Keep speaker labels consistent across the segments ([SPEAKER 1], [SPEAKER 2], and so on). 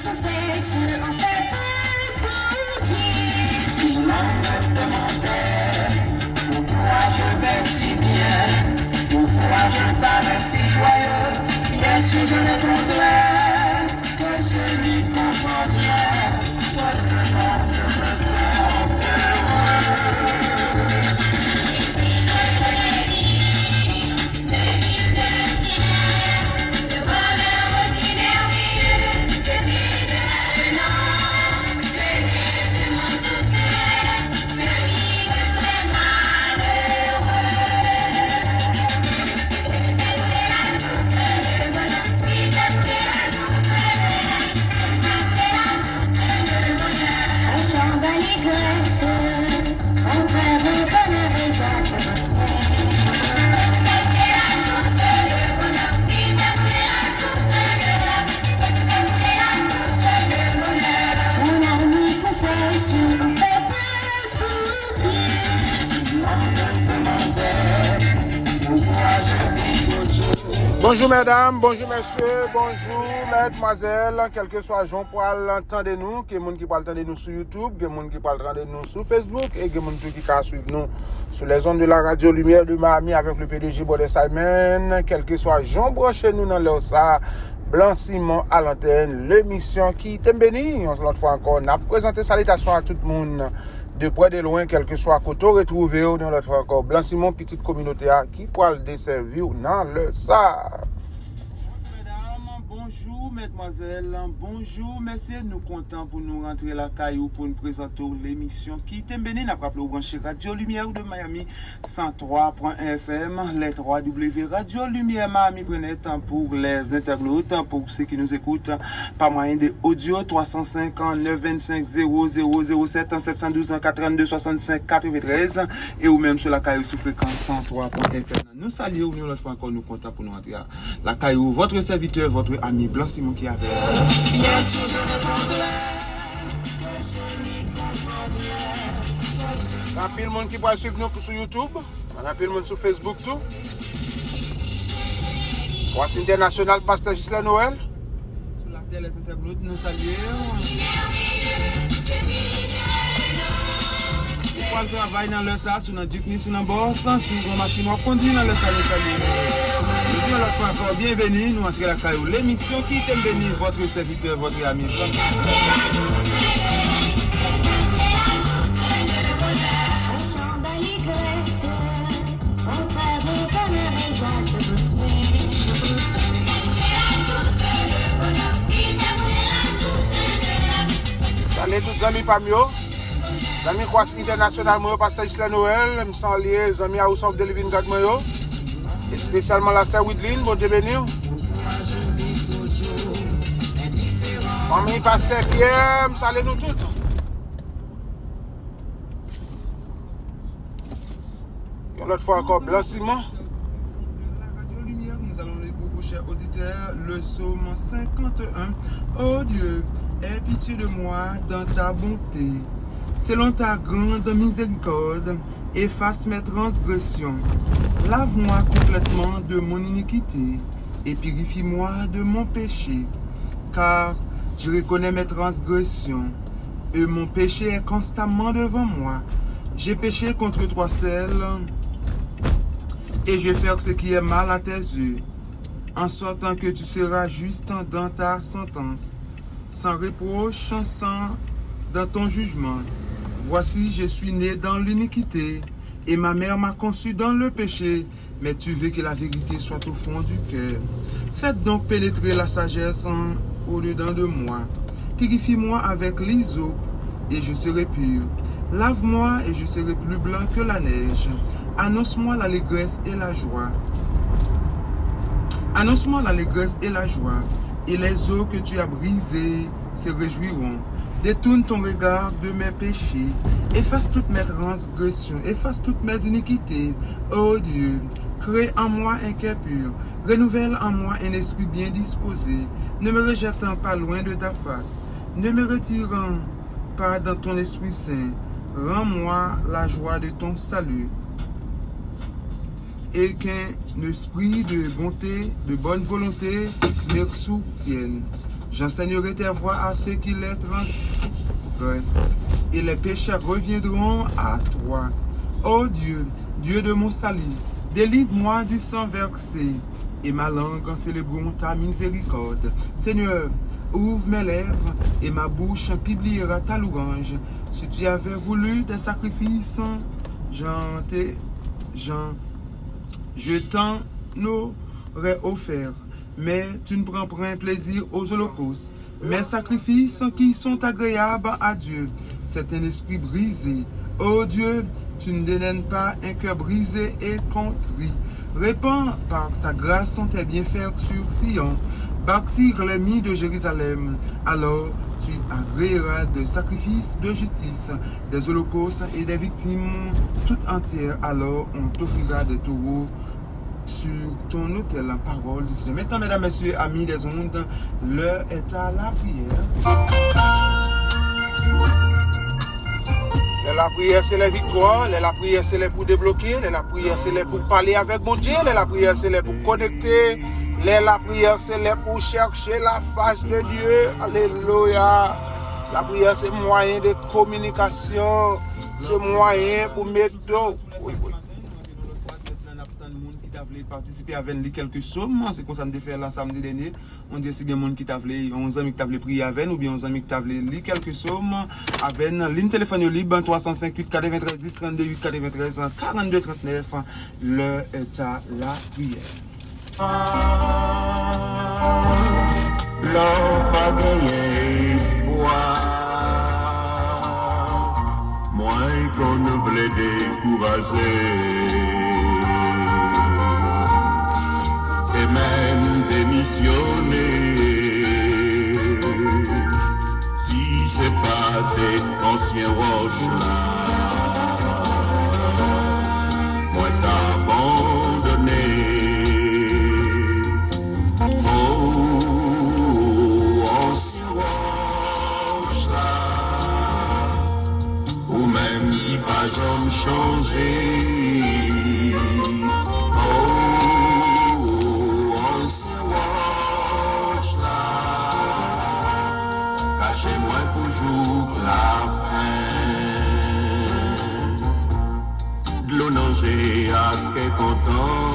[SPEAKER 1] sans cesse, en fait un soutien. Si l'on me demandait pourquoi je vais si bien, pourquoi je parais si joyeux, bien sûr je répondrais que je n'y comprends rien, seulement je me sens heureux.
[SPEAKER 2] Bonjour mesdames, bonjour messieurs, bonjour mesdemoiselles, quel que soit Jean pour l'entendre nous, que monde qui parle entendre nous sur YouTube, que monde qui parle entendre nous sur Facebook et que monde qui suivre nous sur les ondes de la radio Lumière de Miami avec le PDG Bode Simon, quel que soit Jean branché nous dans leur ça, Blanc Simon à l'antenne, l'émission qui t'aime béni, on se l'autre fois encore, on a présenté salutations à tout le monde. De près de loin, quel que soit côté retrouvé dans notre fois encore Blanc Simon, petite communauté qui pourra le desservir dans le ça.
[SPEAKER 3] Bonjour mesdemoiselles, bonjour messieurs, nous comptons pour nous rentrer la caillou pour nous présenter l'émission qui t'aime béni, n'a pas rappelé au branché Radio Lumière de Miami 103.1 FM, les 3W Radio Lumière Miami, prenez temps pour les internautes, pour ceux qui nous écoutent par moyen de audio 359 25 0007 712 42 65 93 et ou même sur la caillou sous fréquence 103.1 FM. Nous saluons nous l'autre fois encore, nous comptons pour nous rentrer la caillou, votre serviteur, votre ami Blanc Simon qui avait. Bien sûr, je répondrai que je n'y comprends rien.
[SPEAKER 2] Il y a plein de monde qui peut suivre nous sur YouTube, il y a plein de monde sur Facebook tout. Voici international Pasteur Gislain Noël.
[SPEAKER 3] Sur la terre, les internautes nous saluons. Si vous travaillez dans le ça, sur notre jukni, sur notre boss, sur une machine, on conduit dans le ça, nous saluons. Nous disons l'autre fois encore bienvenue, nous entrons la caillou. L'émission qui t'aime béni, votre serviteur, votre ami.
[SPEAKER 2] Salut tous les amis parmi eux. Les amis Croix International, moi, Pasteur Gislain Noël, je me sens lié, les amis House of the Living God, moi, et spécialement la sœur Widlin, bon Dieu béni. Famille Pasteur Pierre, salut nous tous. Une autre fois encore, Blanc Simon.
[SPEAKER 3] Nous allons lire pour vous, chers auditeurs, le psaume 51. Oh Dieu, aie pitié de moi dans ta bonté. Selon ta grande miséricorde, efface mes transgressions. Lave-moi complètement de mon iniquité et purifie-moi de mon péché. Car je reconnais mes transgressions et mon péché est constamment devant moi. J'ai péché contre toi seul et je vais faire ce qui est mal à tes yeux, en sortant que tu seras juste dans ta sentence, sans reproche, sans dans ton jugement. Voici, je suis né dans l'iniquité, et ma mère m'a conçu dans le péché, mais tu veux que la vérité soit au fond du cœur. Faites donc pénétrer la sagesse au-dedans de moi. Purifie-moi avec l'hysope, et je serai pur. Lave-moi, et je serai plus blanc que la neige. Annonce-moi l'allégresse et la joie. Annonce-moi l'allégresse et la joie, et les eaux que tu as brisées se réjouiront. Détourne ton regard de mes péchés, efface toutes mes transgressions, efface toutes mes iniquités. Ô Dieu, crée en moi un cœur pur, renouvelle en moi un esprit bien disposé. Ne me rejetant pas loin de ta face, ne me retirant pas dans ton Esprit Saint. Rends-moi la joie de ton salut. Et qu'un esprit de bonté, de bonne volonté me soutienne. J'enseignerai tes voies à ceux qui les transgressent, et les pécheurs reviendront à toi. Ô Dieu, Dieu de mon salut, délivre-moi du sang versé, et ma langue en célébrant ta miséricorde. Seigneur, ouvre mes lèvres, et ma bouche publiera ta louange. Si tu avais voulu des sacrifices, je t'en aurais offert. Mais tu ne prends pas un plaisir aux holocaustes. Mes sacrifices qui sont agréables à Dieu, c'est un esprit brisé. Ô Dieu, tu ne dédaignes pas un cœur brisé et contrit. Répands par ta grâce tes bienfaits sur Sion. Bâtir les murs de Jérusalem. Alors tu agréeras des sacrifices de justice, des holocaustes et des victimes toutes entières. Alors on t'offrira des taureaux sur ton autel en parole du Seigneur. Maintenant, mesdames, messieurs, amis des ondes, l'heure est à la prière.
[SPEAKER 2] La prière, c'est la victoire. La prière, c'est là pour débloquer. La prière, c'est là pour parler avec mon Dieu. La prière, c'est là pour connecter. La prière, c'est là pour chercher la face de Dieu. Alléluia. La prière, c'est moyen de communication. C'est moyen pour mettre d'eau.
[SPEAKER 3] Participer avec lui quelques sommes, c'est comme ça nous fait là samedi dernier. On dit si bien monde qui t'a voulu, 11 amis qui t'a voulu prier avec ou bien 11 amis qui t'a voulu lire quelques sommes avec ligne téléphone libre 358 93 10 32 8 93 42 39. L'heure est à la prière.
[SPEAKER 1] L'homme pas gagné espoir, moins qu'on ne voulait décourager. Et même démissionner, si c'est pas tes anciens roches là, moi t'abandonner. Oh, anciens roches là, ou même qui pas jamais changé. Cachez-moi toujours la fin de l'eau nager à quel content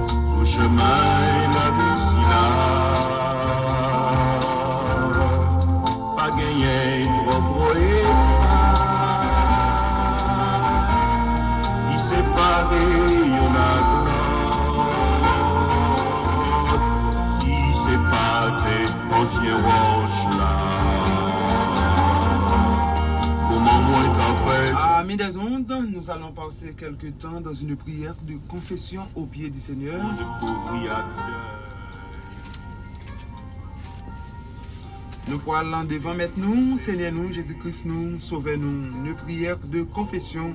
[SPEAKER 1] sous chemin la vie là pas gagné trop espoir qui séparé y'en a ancien roche là. Comment moi t'en fais?
[SPEAKER 3] Amis des ondes, nous allons passer quelques temps dans une prière de confession au pied du Seigneur. Nous parlons devant maintenant, Seigneur nous, Jésus-Christ nous, sauvez-nous. Une prière de confession.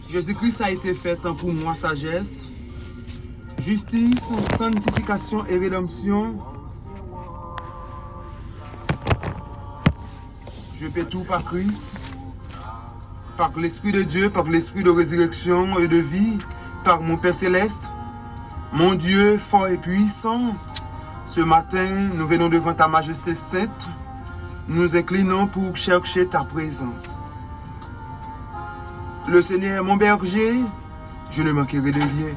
[SPEAKER 3] Jésus-Christ a été fait pour moi sagesse, justice, sanctification et rédemption. Je fais tout par Christ, par l'Esprit de Dieu, par l'Esprit de résurrection et de vie, par mon Père Céleste, mon Dieu fort et puissant. Ce matin, nous venons devant ta majesté sainte, nous inclinons pour chercher ta présence. Le Seigneur est mon berger, je ne manquerai de rien.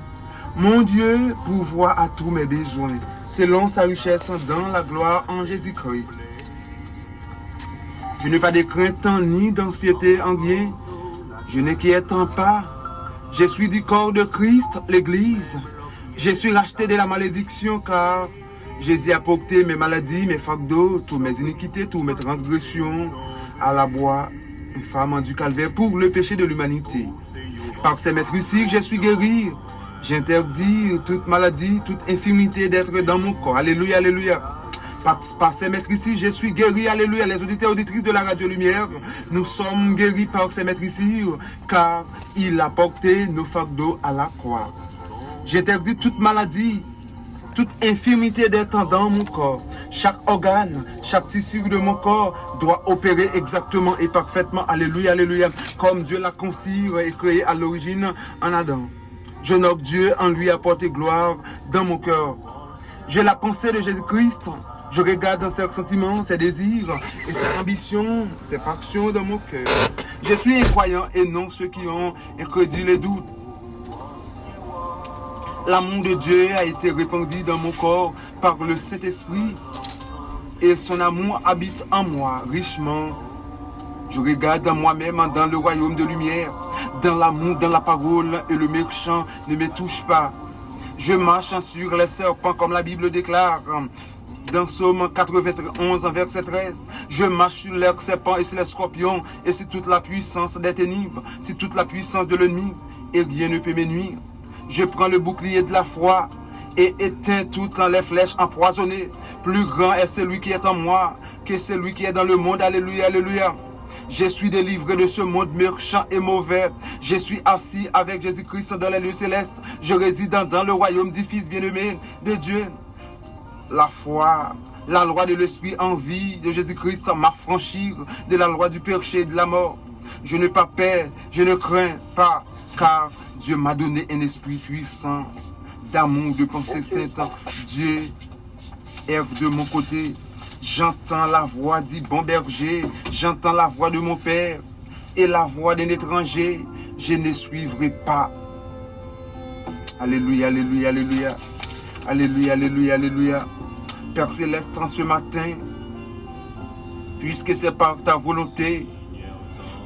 [SPEAKER 3] Mon Dieu pourvoit à tous mes besoins, selon sa richesse dans la gloire en Jésus-Christ. Je n'ai pas de crainte ni d'anxiété en rien, je n'inquiète pas. Je suis du corps de Christ, l'Église. Je suis racheté de la malédiction car Jésus a porté mes maladies, mes fardeaux, toutes mes iniquités, toutes mes transgressions à la bois infâme du calvaire pour le péché de l'humanité. Par ces maîtrises, je suis guéri. J'interdis toute maladie, toute infirmité d'être dans mon corps. Alléluia, alléluia. Par ces maîtrises, je suis guéri. Alléluia. Les auditeurs et auditrices de la Radio Lumière, nous sommes guéris par ces maîtrises car il a porté nos fardeaux à la croix. J'interdis toute maladie, toute infirmité d'être dans mon corps. Chaque organe, chaque tissu de mon corps doit opérer exactement et parfaitement. Alléluia, alléluia. Comme Dieu l'a conçu et créé à l'origine en Adam. J'honore Dieu en lui apporter gloire dans mon cœur. J'ai la pensée de Jésus-Christ. Je regarde dans ses sentiments, ses désirs et ses ambitions, ses passions dans mon cœur. Je suis un croyant et non ceux qui ont incrédule les doutes. L'amour de Dieu a été répandu dans mon corps par le Saint-Esprit et son amour habite en moi richement. Je regarde dans moi-même dans le royaume de lumière, dans l'amour, dans la parole et le méchant ne me touche pas. Je marche sur les serpents comme la Bible déclare. Dans Psaume 91, verset 13, je marche sur les serpents et sur les scorpions et sur toute la puissance des ténèbres, sur toute la puissance de l'ennemi, et rien ne peut me nuire. Je prends le bouclier de la foi et éteins toutes les flèches empoisonnées. Plus grand est celui qui est en moi que celui qui est dans le monde. Alléluia, alléluia. Je suis délivré de ce monde méchant et mauvais. Je suis assis avec Jésus-Christ dans les lieux célestes. Je réside dans le royaume du Fils bien-aimé de Dieu. La foi, la loi de l'esprit en vie de Jésus-Christ m'affranchit de la loi du péché et de la mort. Je n'ai pas peur, je ne crains pas, car Dieu m'a donné un esprit puissant, d'amour, de pensée sainte. Dieu est de mon côté. J'entends la voix du bon berger, j'entends la voix de mon Père et la voix d'un étranger, je ne suivrai pas. Alléluia, alléluia, alléluia. Alléluia, alléluia, alléluia. Père Céleste, en ce matin, puisque c'est par ta volonté,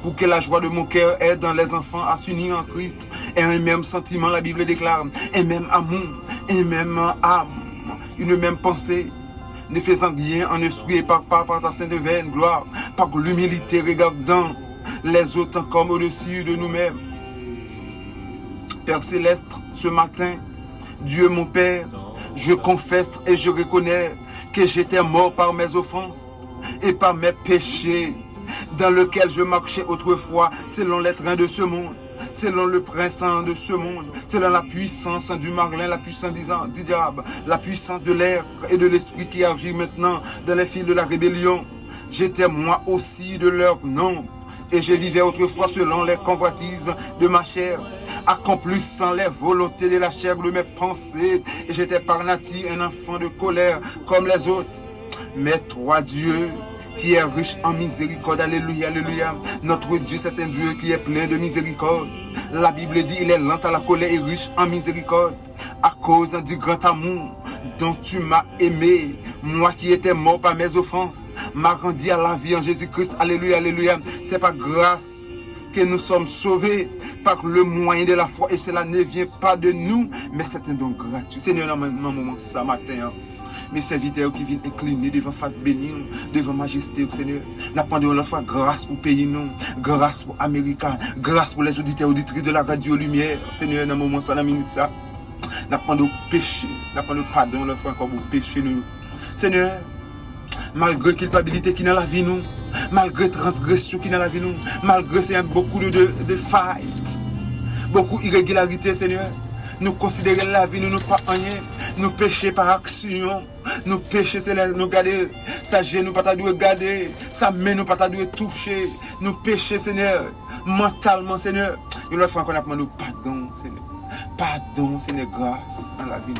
[SPEAKER 3] pour que la joie de mon cœur aide dans les enfants à s'unir en Christ, et un même sentiment, la Bible déclare, un même amour, une même âme, une même pensée, ne faisant bien en esprit et par ta sainte vaine gloire, par l'humilité, regardant les autres comme au-dessus de nous-mêmes. Père Céleste, ce matin, Dieu mon Père, je confesse et je reconnais que j'étais mort par mes offenses et par mes péchés dans lesquels je marchais autrefois selon les trains de ce monde, selon le prince de ce monde, selon la puissance du marlin, la puissance du diable, la puissance de l'air et de l'esprit qui agit maintenant dans les fils de la rébellion. J'étais moi aussi de leur nom. Et je vivais autrefois selon les convoitises de ma chair, accomplissant les volontés de la chair de mes pensées. Et j'étais par nature un enfant de colère comme les autres. Mais toi, Dieu, qui est riche en miséricorde, alléluia, alléluia. Notre Dieu, c'est un Dieu qui est plein de miséricorde. La Bible dit, il est lent à la colère et riche en miséricorde. À cause du grand amour dont tu m'as aimé, moi qui étais mort par mes offenses, m'a rendu à la vie en Jésus-Christ. Alléluia, alléluia. C'est par grâce que nous sommes sauvés par le moyen de la foi. Et cela ne vient pas de nous, mais c'est un don gratuit. Seigneur, dans mon moment, ce matin, mes serviteurs qui viennent incliner devant face bénie, devant majesté, Seigneur. Nous demandons la fois grâce pour pays, nous, grâce pour l'Amérique, grâce pour les auditeurs et auditrices de la radio Lumière. Seigneur, dans le moment, ça, dans la minute, ça. Nous demandons péché, nous demandons pardon, la fois encore pour péché, nous. Seigneur, malgré culpabilité qui est dans la vie, nous, malgré transgression qui est dans la vie, nous, malgré beaucoup de failles, beaucoup d'irrégularités, Seigneur. Nous considérons la vie, nous pas rien. Nous péchons par action. Nous péchons, Seigneur, nous garder. Sa genou, nous pas ta dû garder. Sa main, nous pas ta dû toucher. Nous péchons, Seigneur, mentalement, Seigneur. Et l'autre fois, on a demandé pardon, Seigneur. Pardon, Seigneur, grâce dans la vie.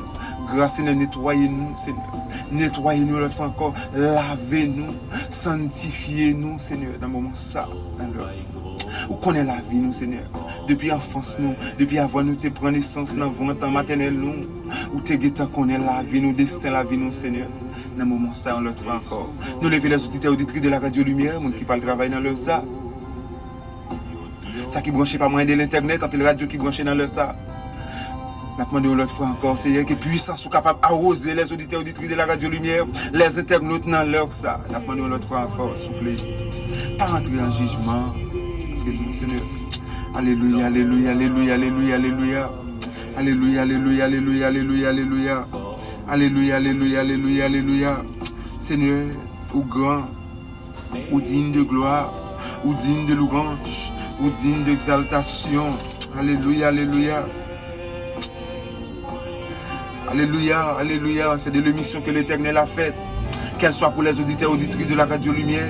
[SPEAKER 3] Grâce, Seigneur, nettoyez-nous, Seigneur. Nettoyez-nous l'autre fois encore. Lavez-nous. Sanctifiez-nous, Seigneur, dans le moment ça, dans l'heure. Où connaît la vie, nous, Seigneur? Depuis l'enfance, nous, depuis avant nous, te prendre naissance dans le ventre maternel, nous, où te guettons connaît la vie, nous, destin la vie, nous, Seigneur. Dans le moment ça, on l'autre fois encore. Nous lever les auditeurs et auditrices de la radio Lumière, monde qui parle travail dans leur ça. Ça qui branche pas moyen de l'internet, en plus la radio qui branche dans leur ça. Nous demandons l'autre fois encore, Seigneur, que puissance soit capable d'arroser les auditeurs et auditrices de la radio Lumière, les internautes dans leur ça. Nous demandons l'autre fois encore, s'il vous plaît. Pas rentrer en jugement. Seigneur. Alléluia, alléluia, alléluia, alléluia, alléluia. Alléluia, alléluia, alléluia, alléluia, alléluia. Alléluia, alléluia, alléluia, alléluia. Seigneur, ou grand, ou digne de gloire, ou digne de louange, ou digne d'exaltation. Alléluia, alléluia. Alléluia, alléluia. C'est de l'émission que l'Éternel a faite. qu'elle soit pour les auditeurs et auditrices de la Radio Lumière,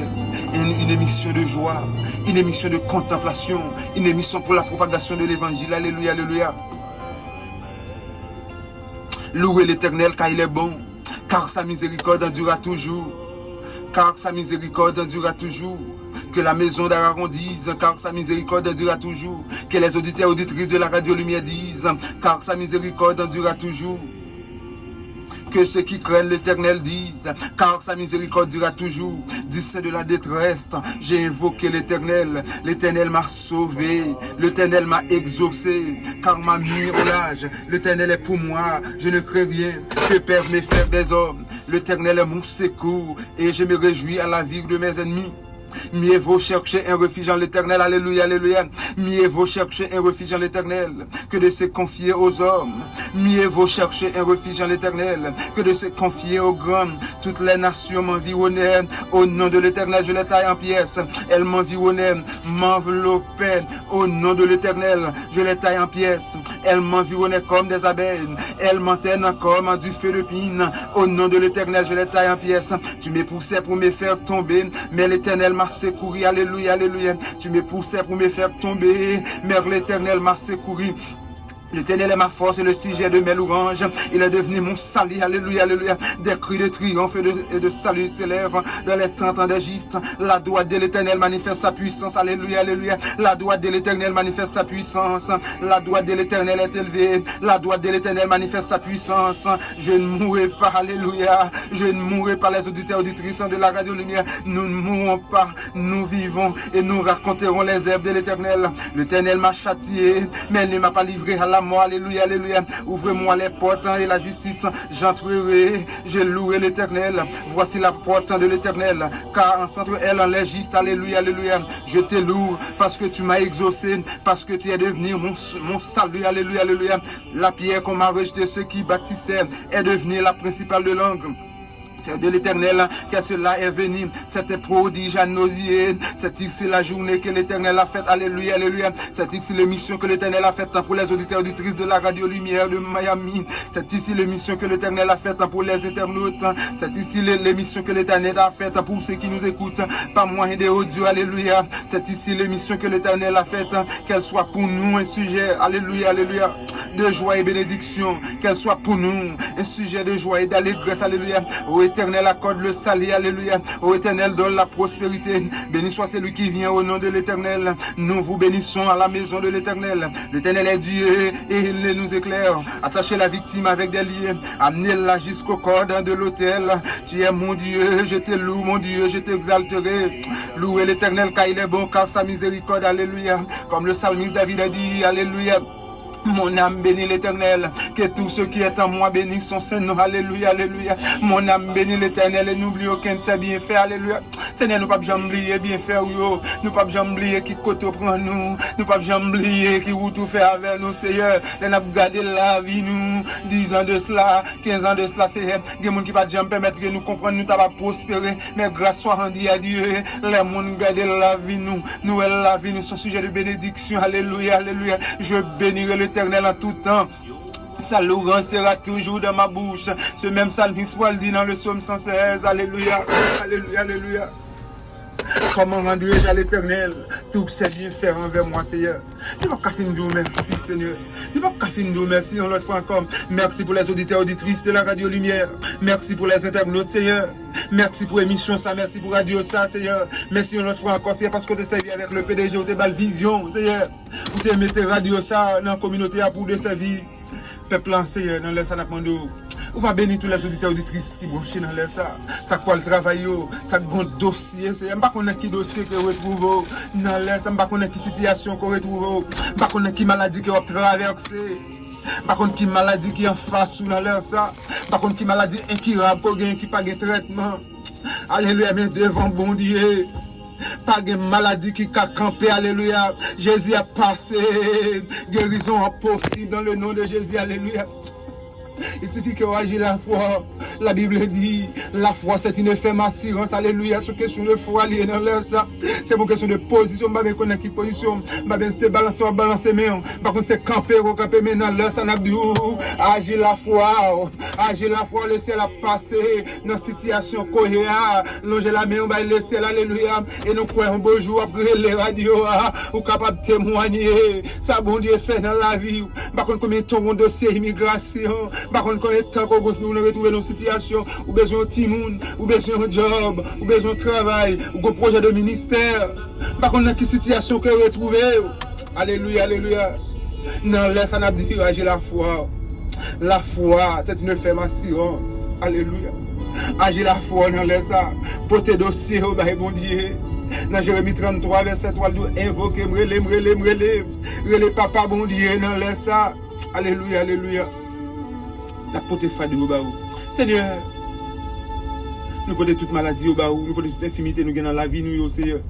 [SPEAKER 3] une émission de joie, une émission de contemplation, une émission pour la propagation de l'évangile. Alléluia, alléluia. Louez l'Éternel car il est bon, car sa miséricorde endurera toujours. Car sa miséricorde endurera toujours. Que la maison d'Aaron dise, car sa miséricorde endurera toujours. Que les auditeurs et auditrices de la Radio Lumière disent, car sa miséricorde endurera toujours. Que ceux qui craignent l'Éternel disent, car sa miséricorde durera toujours. Disent de la détresse, j'ai invoqué l'Éternel. L'Éternel m'a sauvé, l'Éternel m'a exaucé, car m'a mis au large. L'Éternel est pour moi, je ne crains rien. Que peuvent me faire des hommes? L'Éternel est mon secours, et je me réjouis à la vie de mes ennemis. Mieux vaut chercher un refuge en l'Éternel, alléluia, alléluia. Mieux vaut chercher un refuge en l'Éternel que de se confier aux hommes. Mieux vaut chercher un refuge en l'Éternel que de se confier aux grands. Toutes les nations m'environnaient. Au nom de l'Éternel, je les taille en pièces. Elles m'environnaient, m'enveloppaient. Au nom de l'Éternel, je les taille en pièces. Elles m'environnaient comme des abeilles. Elles m'entraînent comme du feu de pine. Au nom de l'Éternel, je les taille en pièces. Tu me poussais pour me faire tomber, mais l'Éternel m'a secouru, alléluia, alléluia. Tu me poussais pour me faire tomber, mais l'Éternel m'a secouru. L'Éternel est ma force et le sujet de mes louanges. Il est devenu mon salut, alléluia, alléluia. Des cris de triomphe et de salut s'élèvent dans les tentes d'Égypte. La droite de l'Éternel manifeste sa puissance, alléluia, alléluia. La droite de l'Éternel manifeste sa puissance. La droite de l'Éternel est élevée. La droite de l'Éternel manifeste sa puissance. Je ne mourrai pas, alléluia. Je ne mourrai pas, les auditeurs et auditrices de la Radio Lumière. Nous ne mourrons pas, nous vivons et nous raconterons les œuvres de l'Éternel. L'Éternel m'a châtié, mais il ne m'a pas livré à la mort, alléluia, alléluia. Ouvrez-moi les portes et la justice, j'entrerai, je louerai l'Éternel. Voici la porte de l'Éternel, car en centre elle en les justes, alléluia, alléluia. Je te loue parce que tu m'as exaucé, parce que tu es devenu mon salut, alléluia, alléluia. La pierre qu'on m'a rejetée, ceux qui bâtissaient, est devenue la principale de langue. C'est de l'Éternel que cela est venu. C'était prodige à nos yeux. C'est ici la journée que l'Éternel a faite. Alléluia, alléluia. C'est ici l'émission que l'Éternel a faite pour les auditeurs et auditrices de la Radio Lumière de Miami. C'est ici l'émission que l'Éternel a faite pour les internautes. C'est ici l'émission que l'Éternel a faite pour ceux qui nous écoutent par moyen des audios. Alléluia. C'est ici l'émission que l'Éternel a faite. Qu'elle soit pour nous un sujet, alléluia, alléluia, de joie et bénédiction. Qu'elle soit pour nous un sujet de joie et d'allégresse. Alléluia. Ô Éternel, accorde le salut, alléluia. Ô Éternel, donne la prospérité. Béni soit celui qui vient au nom de l'Éternel. Nous vous bénissons à la maison de l'Éternel. L'Éternel est Dieu et il nous éclaire. Attachez la victime avec des liens. Amenez-la jusqu'au cordon de l'autel. Tu es mon Dieu, je te loue, mon Dieu, je t'exalterai. Louez l'Éternel car il est bon, car sa miséricorde, alléluia. Comme le psalmiste David a dit, alléluia. Mon âme bénit l'Éternel, que tout ce qui est en moi bénisse son Seigneur, alléluia, alléluia. Mon âme bénit l'Éternel et n'oublie aucun de ses bienfaits, alléluia. Seigneur, nous ne pouvons jamais oublier bienfaits, nous ne pouvons jamais oublier qui côté prend nous, nous ne pouvons jamais oublier qui ou tout fait avec nous, Seigneur. Nous avons gardé la vie, nous, 10 ans de cela, 15 ans de cela, Seigneur. Il y a des gens qui ne peuvent jamais permettre que nous comprenions, nous avons prospérer, mais grâce soit rendue à Dieu, les gens gardent la vie, nous, la vie, nous, sont sujet de bénédiction, alléluia, alléluia. Je bénirai l'Éternel en tout temps. Sa louange sera toujours dans ma bouche. Ce même psalmiste Paul dit dans le psaume 116, alléluia, alléluia, alléluia. Comment rendrai-je à l'Éternel tout ses bienfaits envers moi, Seigneur? Nous ne pouvons pas finir merci, Seigneur. Nous ne pouvons pas finir merci une autre fois encore. Merci pour les auditeurs et auditrices de la Radio Lumière. Merci pour les internautes, Seigneur. Merci pour l'émission ça, merci pour Radio ça, Seigneur. Merci une autre fois encore, Seigneur, parce que tu as servi avec le PDG, tu as vision, Seigneur. Vous te mettez Radio ça dans la communauté pour te servir. Peuple, Seigneur, dans le Sanapmando. On va bénir tous les auditeurs et auditrices qui branchent dans l'air ça. Ça quoi le travail, ça grand dossier. Je ne sais pas qui dossier que vous retrouvez dans l'air. Je ne sais pas qui situation que vous retrouvez. Je ne sais pas qui maladie que vous traversez. Je ne sais pas qui maladie qui est en face ou dans l'air ça. Je ne sais pas qui maladie incurable qui pas de traitement. Alléluia, mais devant bon Dieu. Pas de maladie qui a campé, alléluia. Jésus a passé. Guérison impossible dans le nom de Jésus, alléluia. Il suffit que agisse la foi. La Bible dit, la foi c'est une ferme assurance. Alléluia. C'est question de foi liée dans l'air ça. C'est pour question de position. Je vais connaître qui position. Je vais rester balancer mais par contre c'est camper mais dans l'air ça n'a dit agis la foi. Agis la foi, le ciel a passé dans situation cohéa. Longer la main on va le ciel. Alléluia. Et nous croyons un beau jour après les radios ou capable de témoigner ça bon Dieu fait dans la vie. Par contre combien de temps on dossier immigration. Par contre combien de temps qu'on nous retrouver dans situation ou besoin de timoun, ou besoin de job, ou besoin de travail, ou un projet de ministère. Par contre dans quelle situation que retrouver. Alléluia, alléluia. Non, laisse en dit agir la foi. La foi, c'est une ferme assurance. Alléluia. Agir la foi, non, laisse ça. Porter dossier au bon Dieu. Dans Jérémie 33, verset 3, nous invoquer, relais papa bon Dieu, non, laisse ça. Alléluia, alléluia. La porte fade au baou. Seigneur, nous portons toute maladie au baou, nous portons toute infirmité, nous gagnons dans la vie, nous, Seigneur.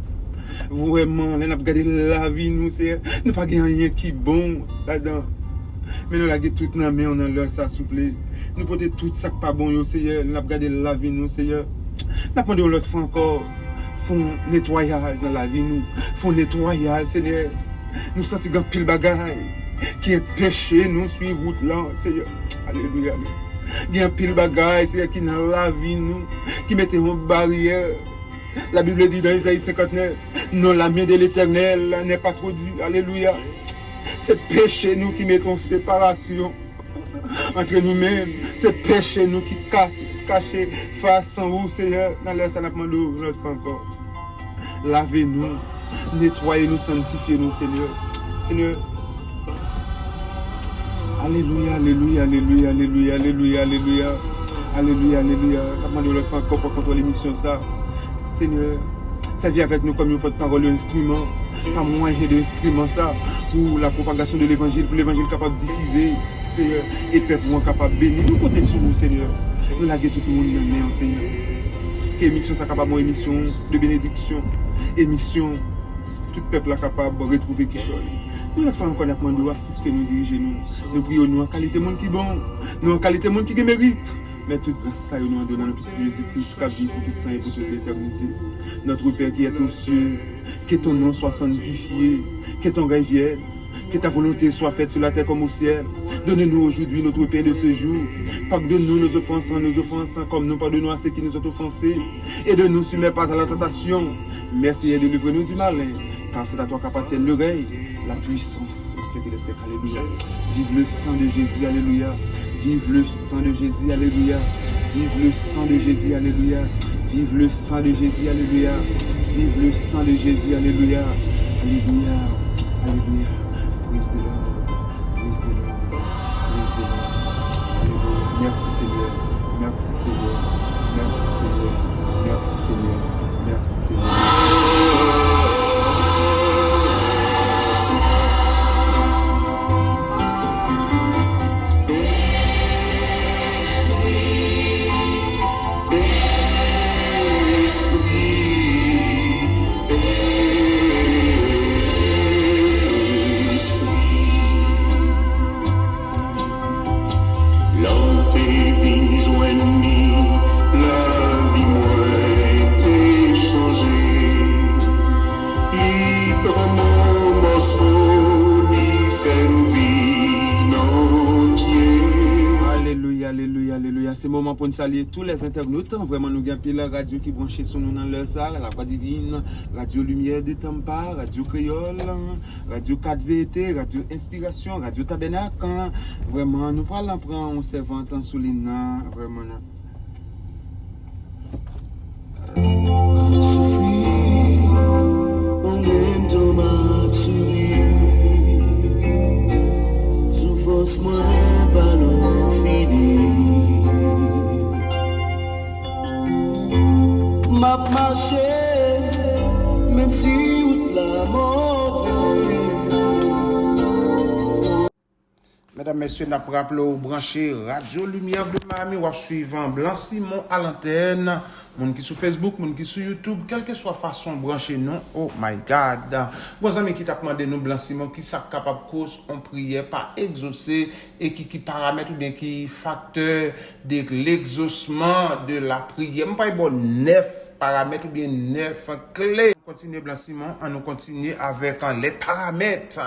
[SPEAKER 3] Vraiment, nous avons gardé la vie, nous, Seigneur. Nous n'avons pas rien qui est bon là-dedans. Mais nous avons tout dans la main, on a l'air ça, s'il vous plaît. Nous portons tout ça qui n'est pas bon, Seigneur. Nous avons gardé la vie, nous, Seigneur. Nous avons demandé l'autre fois encore. Font nettoyage dans la vie, nous. Font nettoyage, Seigneur. Nous sentons qu'il y a pile bagaille qui est péché, nous suivons route là, Seigneur. Alléluia. Il y a pile bagaille, Seigneur, qui dans la vie, nous, qui mettent en barrière. La Bible dit dans Isaïe 59, non, la main de l'Éternel n'est pas trop dure. Alléluia. C'est péché, nous, qui mettons séparation entre nous-mêmes. C'est péché, nous, qui cachent face en haut, Seigneur. Dans l'air, ça n'a pas demandé une fois encore. Lavez-nous, nettoyez-nous, sanctifiez-nous, Seigneur. Seigneur. Alléluia, alléluia, alléluia, alléluia, alléluia, alléluia. Alléluia, alléluia. La demandé une fois encore pour contrôler l'émission, ça. Seigneur, ça vient avec nous comme une porte-parole, un instrument, pas moyen d'instrument ça, pour la propagation de l'évangile, pour l'évangile capable de diffuser, Seigneur, et peuple capable de bénir. Nous comptons sur vous, Seigneur. Nous laguer tout le monde dans la main, Seigneur. Que émission ça capable, une émission de bénédiction, émission, tout le peuple est capable de retrouver quelque chose. Nous, la fois encore, nous demandons assister, nous diriger, nous prions, nous en qualité de monde qui est bon, nous en qualité de monde qui mérite. Mais toute grâce, ça, nous en donnant le petit Jésus-Christ qui vit pour tout le temps et pour toute l'éternité. Notre Père qui est aux cieux, que ton nom soit sanctifié, que ton règne vienne, que ta volonté soit faite sur la terre comme au ciel. Donne-nous aujourd'hui notre pain de ce jour. Pardonne-nous nos offenses, comme nous pardonnons à ceux qui nous ont offensés. Et de nous soumettre pas à la tentation. Merci et délivre-nous du malin. Car c'est à toi qu'appartient le règne, la puissance au siècle des siècles. Alléluia. Vive le sang de Jésus. Alléluia. Vive le sang de Jésus. Alléluia. Vive le sang de Jésus. Alléluia. Vive le sang de Jésus. Alléluia. Vive le sang de Jésus. Alléluia. Alléluia. Alléluia. Praise the Lord. Praise the Lord. Praise the Lord. Alléluia. Merci Seigneur. Merci Seigneur. Merci Seigneur. Merci Seigneur. Merci Seigneur. C'est le moment pour nous saluer tous les internautes. Vraiment, nous avons la radio qui branche sur nous dans le SAR, la Voix Divine, Radio Lumière de Tampa, Radio Créole, Radio 4VT, Radio Inspiration, Radio Tabernacle. Vraiment, nous allons prendre un servant en Soulina. Vraiment.
[SPEAKER 4] M'a marché, même si route la mauvaise.
[SPEAKER 2] Mesdames, messieurs, nous avons rappelé au branché Radio Lumière de Miami, ou suivant Blanc Simon à l'antenne moun qui sur Facebook, moun qui sur YouTube, quelle que soit façon brancher nous. Oh my God. Bon amis qui t'a demandé nous blanchiment qui ça capable cause on prière pas exaucer et qui paramètre ou bien qui facteur de l'exaucement de la prière. Pas bon 9 paramètres ou bien 9 clés. On continue blanchiment, on continue avec les paramètres,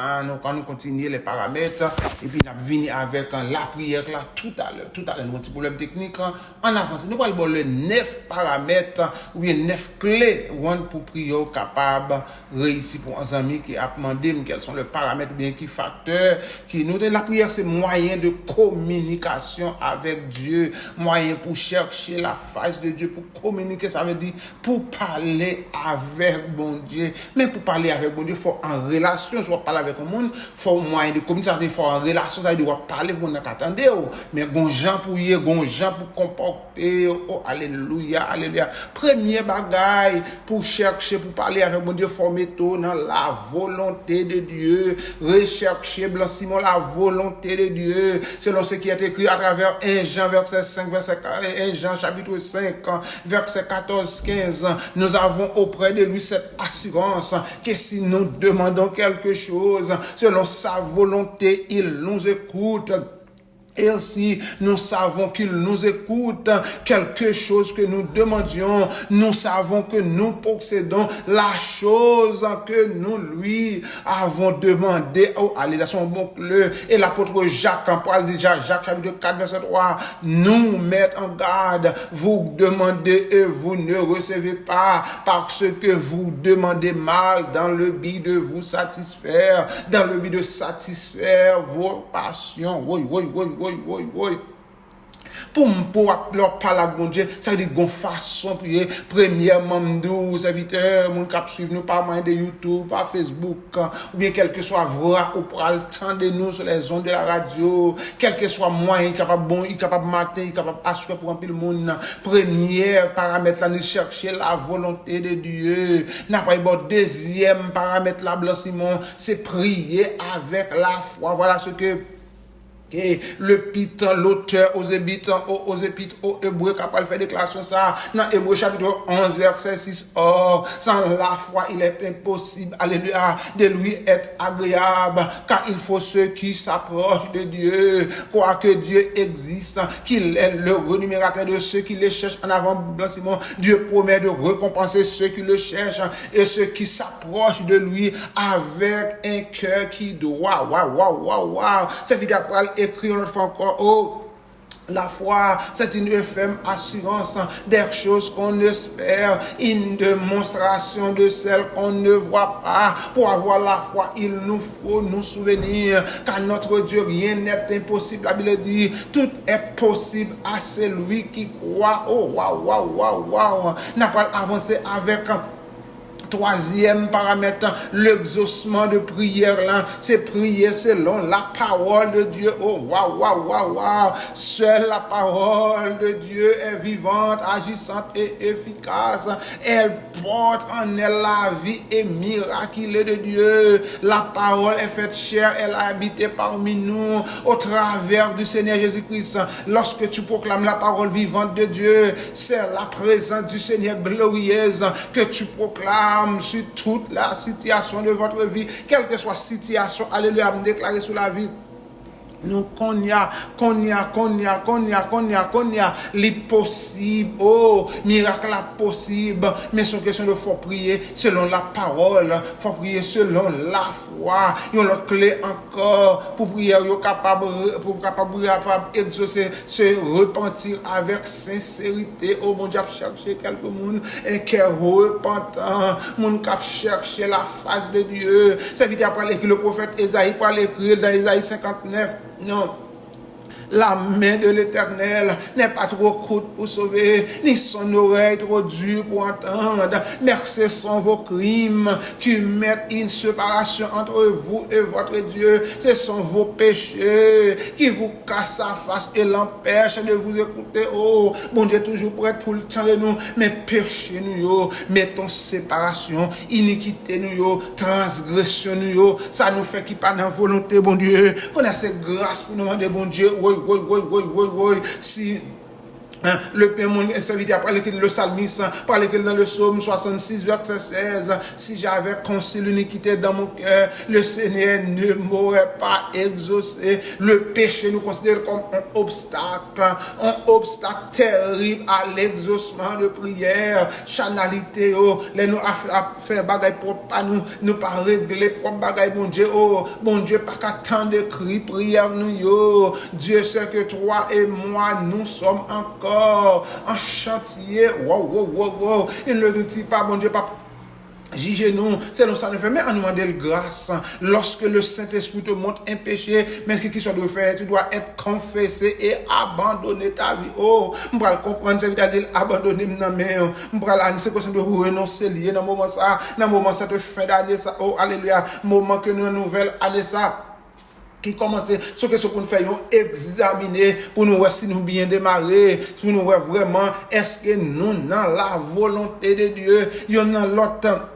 [SPEAKER 2] on continue les paramètres et puis on va venir avec la prière là tout à l'heure, un petit problème technique en avance. Nous allons les 9 paramètres ou bien 9 clés pour prier capable réussir pour un ami qui a demandé quels sont les paramètres ou bien qui facteurs qui nous la prière c'est moyen de communication avec Dieu, moyen pour chercher la face de Dieu, pour communiquer, ça veut dire pour parler avec bon Dieu. Mais pour parler avec bon Dieu, il faut en relation. Je vais parler avec un monde, il faut moyen de communication, il faut en relation, ça veut dire parler avec mon attendez. Mais bon gens pour y bon gens pour comporter. Oh, alléluia, alléluia. Premier bagaille pour chercher, pour parler avec bon Dieu, il faut mettre dans la volonté de Dieu. Rechercher blanchiment la volonté de Dieu. Selon ce qui est écrit à travers 1 Jean verset 5, verset 1 Jean chapitre 5, verset 14, 15. Nous avons auprès de lui cette assurance que si nous demandons quelque chose selon sa volonté, il nous écoute. Et aussi, nous savons qu'il nous écoute. Quelque chose que nous demandions, nous savons que nous possédons la chose que nous lui avons demandé. Oh, allez, là, son bon bleu. Et l'apôtre Jacques, en parle déjà, Jacques chapitre 4, verset 3, nous met en garde. Vous demandez et vous ne recevez pas parce que vous demandez mal dans le but de vous satisfaire, dans le but de satisfaire vos passions. Oui. Pour leur parler à bon Dieu, ça veut dire qu'on façon prier. Premièrement, nous, serviteurs, mon cap suivre nous par moyen de YouTube, par Facebook, ou bien quel que soit voix ou pour le temps de nous sur les ondes de la radio, quel que soit moyen, capable bon, capable matin, capable assurer pour un peu le monde. Premier paramètre là, nous chercher la volonté de Dieu. N'a pas bon deuxième paramètre là, blanchiment, c'est prier avec la foi. Voilà ce que et le Python, l'auteur aux Épîtres aux Hébreux capable de faire déclaration ça dans Hébreux chapitre 11 verset 6. Or sans la foi il est impossible, alléluia, de lui être agréable, car il faut ceux qui s'approchent de Dieu croire que Dieu existe, qu'il est le rémunérateur de ceux qui le cherchent. En avant blanchiment, Dieu promet de récompenser ceux qui le cherchent et ceux qui s'approchent de lui avec un cœur qui doit c'est vidéo écrit une autre fois encore. Oh, la foi, c'est une ferme assurance des choses qu'on espère, une démonstration de celles qu'on ne voit pas. Pour avoir la foi, il nous faut nous souvenir qu'à notre Dieu, rien n'est impossible. La Bible dit, tout est possible à celui qui croit. Oh, waouh. N'a pas avancé avec troisième paramètre, l'exaucement de prière là, c'est prier selon la parole de Dieu. Oh, waouh. Seule la parole de Dieu est vivante, agissante et efficace. Elle porte en elle la vie et miraculeux de Dieu. La parole est faite chair, elle a habité parmi nous au travers du Seigneur Jésus-Christ. Lorsque tu proclames la parole vivante de Dieu, c'est la présence du Seigneur glorieuse que tu proclames sur toute la situation de votre vie, quelle que soit la situation, alléluia, me déclarer sur la vie. Nous qu'on y a l'impossible, oh miracle possible, mais c'est une question de faut prier selon la parole, faut prier selon la foi. Il y a l'autre clé encore pour prier, capable exaucer, se repentir avec sincérité. Oh mon Dieu, chercher quelques monde un cœur repentant, mon cap chercher la face de Dieu. C'est vite après que le prophète Ésaïe parle écrire dans Ésaïe 59. Non. La main de l'Éternel n'est pas trop courte pour sauver, ni son oreille trop dure pour entendre. Mais ce sont vos crimes qui mettent une séparation entre vous et votre Dieu. Ce sont vos péchés qui vous cassent la face et l'empêchent de vous écouter. Oh, bon Dieu, toujours prêt pour le temps de nous. Mais péché nous, mettons séparation, iniquité nous, transgression nous, ça nous fait qu'il pas dans volonté, bon Dieu. On a cette grâce pour nous demander, bon Dieu, oui. Si Le serviteur après le psalmiste par lequel dans le psaume 66 verset 16, si j'avais conçu l'iniquité dans mon cœur, le Seigneur ne m'aurait pas exaucé. Le péché nous considère comme un obstacle terrible à l'exaucement de prière. Chanalité, les nous a fait bagaille pour pas nous pas régler pour bagaille bon Dieu pas qu'attendre de cri prière nous Dieu sait que toi et moi nous sommes encore en chantier. Wow. Il ne nous dit pas, bon Dieu, pas juger nous, c'est nous ça nous fait, mais on nous demande grâce. Lorsque le Saint-Esprit te montre un péché, mais ce qui soit de faire, tu dois être confessé et abandonner ta vie. On va comprendre, ça veut dire abandonner ma main. On va aller, c'est question de renoncer lié dans le moment ça te fait d'année ça. Oh, alléluia. Moment que nous nouvelle année ça. Qui commence ce que nous faisons examiner pour nous voir si nous bien démarrer, pour nous voir vraiment est-ce que nous dans la volonté de Dieu, il y en a l'autre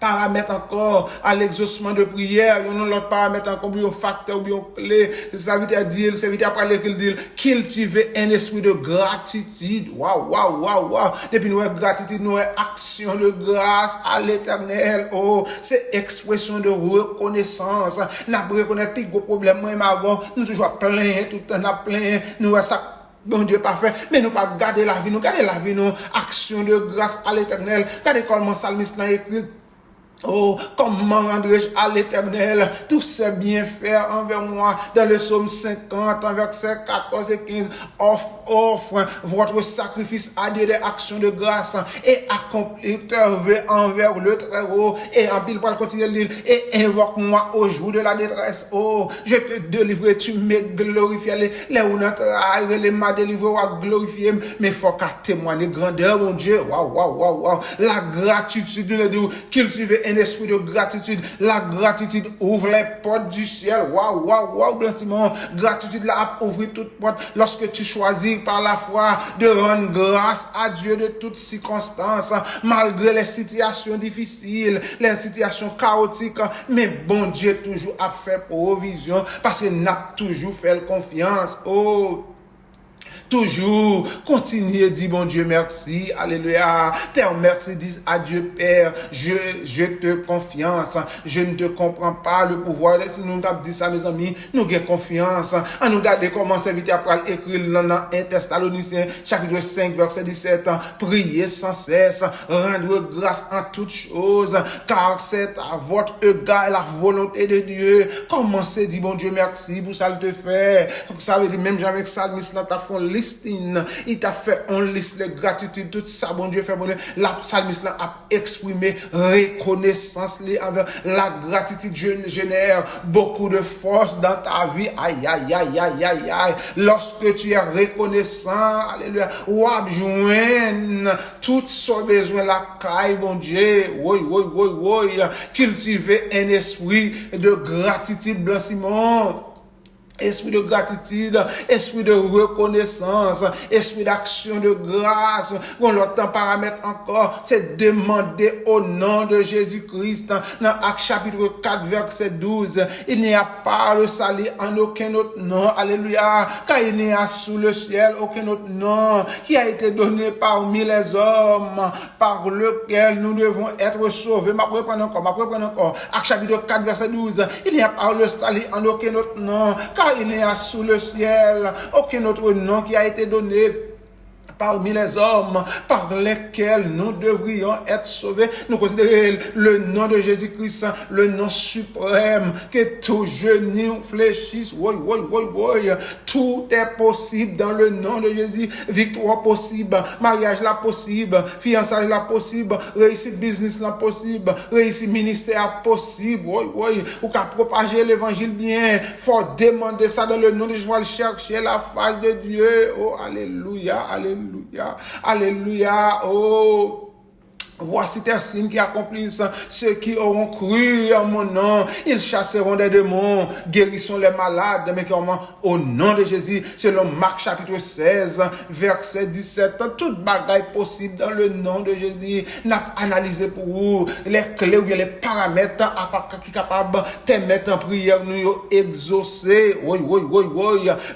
[SPEAKER 2] paramètre encore à l'exaucement de prière, il y a l'autre paramètre encore bio facteur bio clé, ça veut dire après qu'il dit cultiver un esprit de gratitude. Waouh. Depuis nous gratitude, nous action de grâce à l'Éternel. C'est expression de reconnaissance. N'a pas reconnaître plus gros problème moi avant, nous toujours plein tout le temps plein, nous ça bon Dieu parfait, mais nous pas garder la vie, nous action de grâce à l'Éternel. Regardez comment psalmiste l'a écrit. Comment rendrai-je à l'Éternel tous ses bienfaits envers moi? Dans le psaume 50, en verset 14 et 15, offre votre sacrifice à Dieu des actions de grâce et accomplis envers le Très-Haut. Et en pile pour continuer de lire, et invoque-moi au jour de la détresse. Je te délivrerai, tu me glorifies. Les où notre les m'a délivré à glorifier, mais faut qu'à témoigner grandeur, mon Dieu. Waouh. La gratitude de Dieu, cultiver un esprit de gratitude. La gratitude ouvre les portes du ciel. Waouh, blanchiment. Gratitude là ouvre toutes portes lorsque tu choisis par la foi de rendre grâce à Dieu de toutes circonstances, malgré les situations difficiles, les situations chaotiques. Mais bon Dieu toujours a fait provision parce qu'il n'a toujours fait confiance. Toujours, continuez, dit bon Dieu merci, alléluia. Tes merci disent à Dieu Père, je te confiance, je ne te comprends pas le pouvoir. Nous avons dit ça mes amis, nous avons confiance. À nous garder comment serviteur après écrire dans 1 Thessaloniciens, chapitre 5, verset 17, priez sans cesse, rendre grâce en toutes choses, car c'est à votre égard la volonté de Dieu. Commencez, dit bon Dieu merci, pour ça le te fait. Ça veut dire, même avec psalmiste, là, t'as fait il t'a fait on liste les gratitude, tout ça, bon Dieu fait bon Dieu. La psalmiste là a exprimé reconnaissance envers la gratitude génère beaucoup de force dans ta vie. Aïe. Lorsque tu es reconnaissant, alléluia, ou abjoindre tout son besoin la caille, bon Dieu. Oui. Cultiver un esprit de gratitude, blanchiment. Esprit de gratitude, esprit de reconnaissance, esprit d'action de grâce. On l'autre paramètre encore, c'est demander au nom de Jésus-Christ. Dans Actes chapitre 4, verset 12, il n'y a pas le salut en aucun autre nom. Alléluia. Car il n'y a sous le ciel aucun autre nom qui a été donné parmi les hommes par lequel nous devons être sauvés. Ma reprendre encore. Actes chapitre 4, verset 12, il n'y a pas le salut en aucun autre nom. Car il n'y a sous le ciel aucun autre nom qui a été donné parmi les hommes par lesquels nous devrions être sauvés. Nous considérons le nom de Jésus-Christ, le nom suprême, que tout genou fléchisse. Tout est possible dans le nom de Jésus. Victoire possible, mariage là possible, fiançailles là possible, réussite business là possible, réussite ministère possible. Ou qu'à propager l'évangile bien, faut demander ça dans le nom de Jésus, chercher la face de Dieu. Alléluia. Voici tes signes qui accomplissent ceux qui auront cru en mon nom. Ils chasseront des démons, guériront les malades, mais comment au nom de Jésus, selon Marc chapitre 16, verset 17, toute bagaille possible dans le nom de Jésus. N'a analysé pour vous les clés ou bien les paramètres qui sont capables de te mettre en prière, nous exaucer. Oui.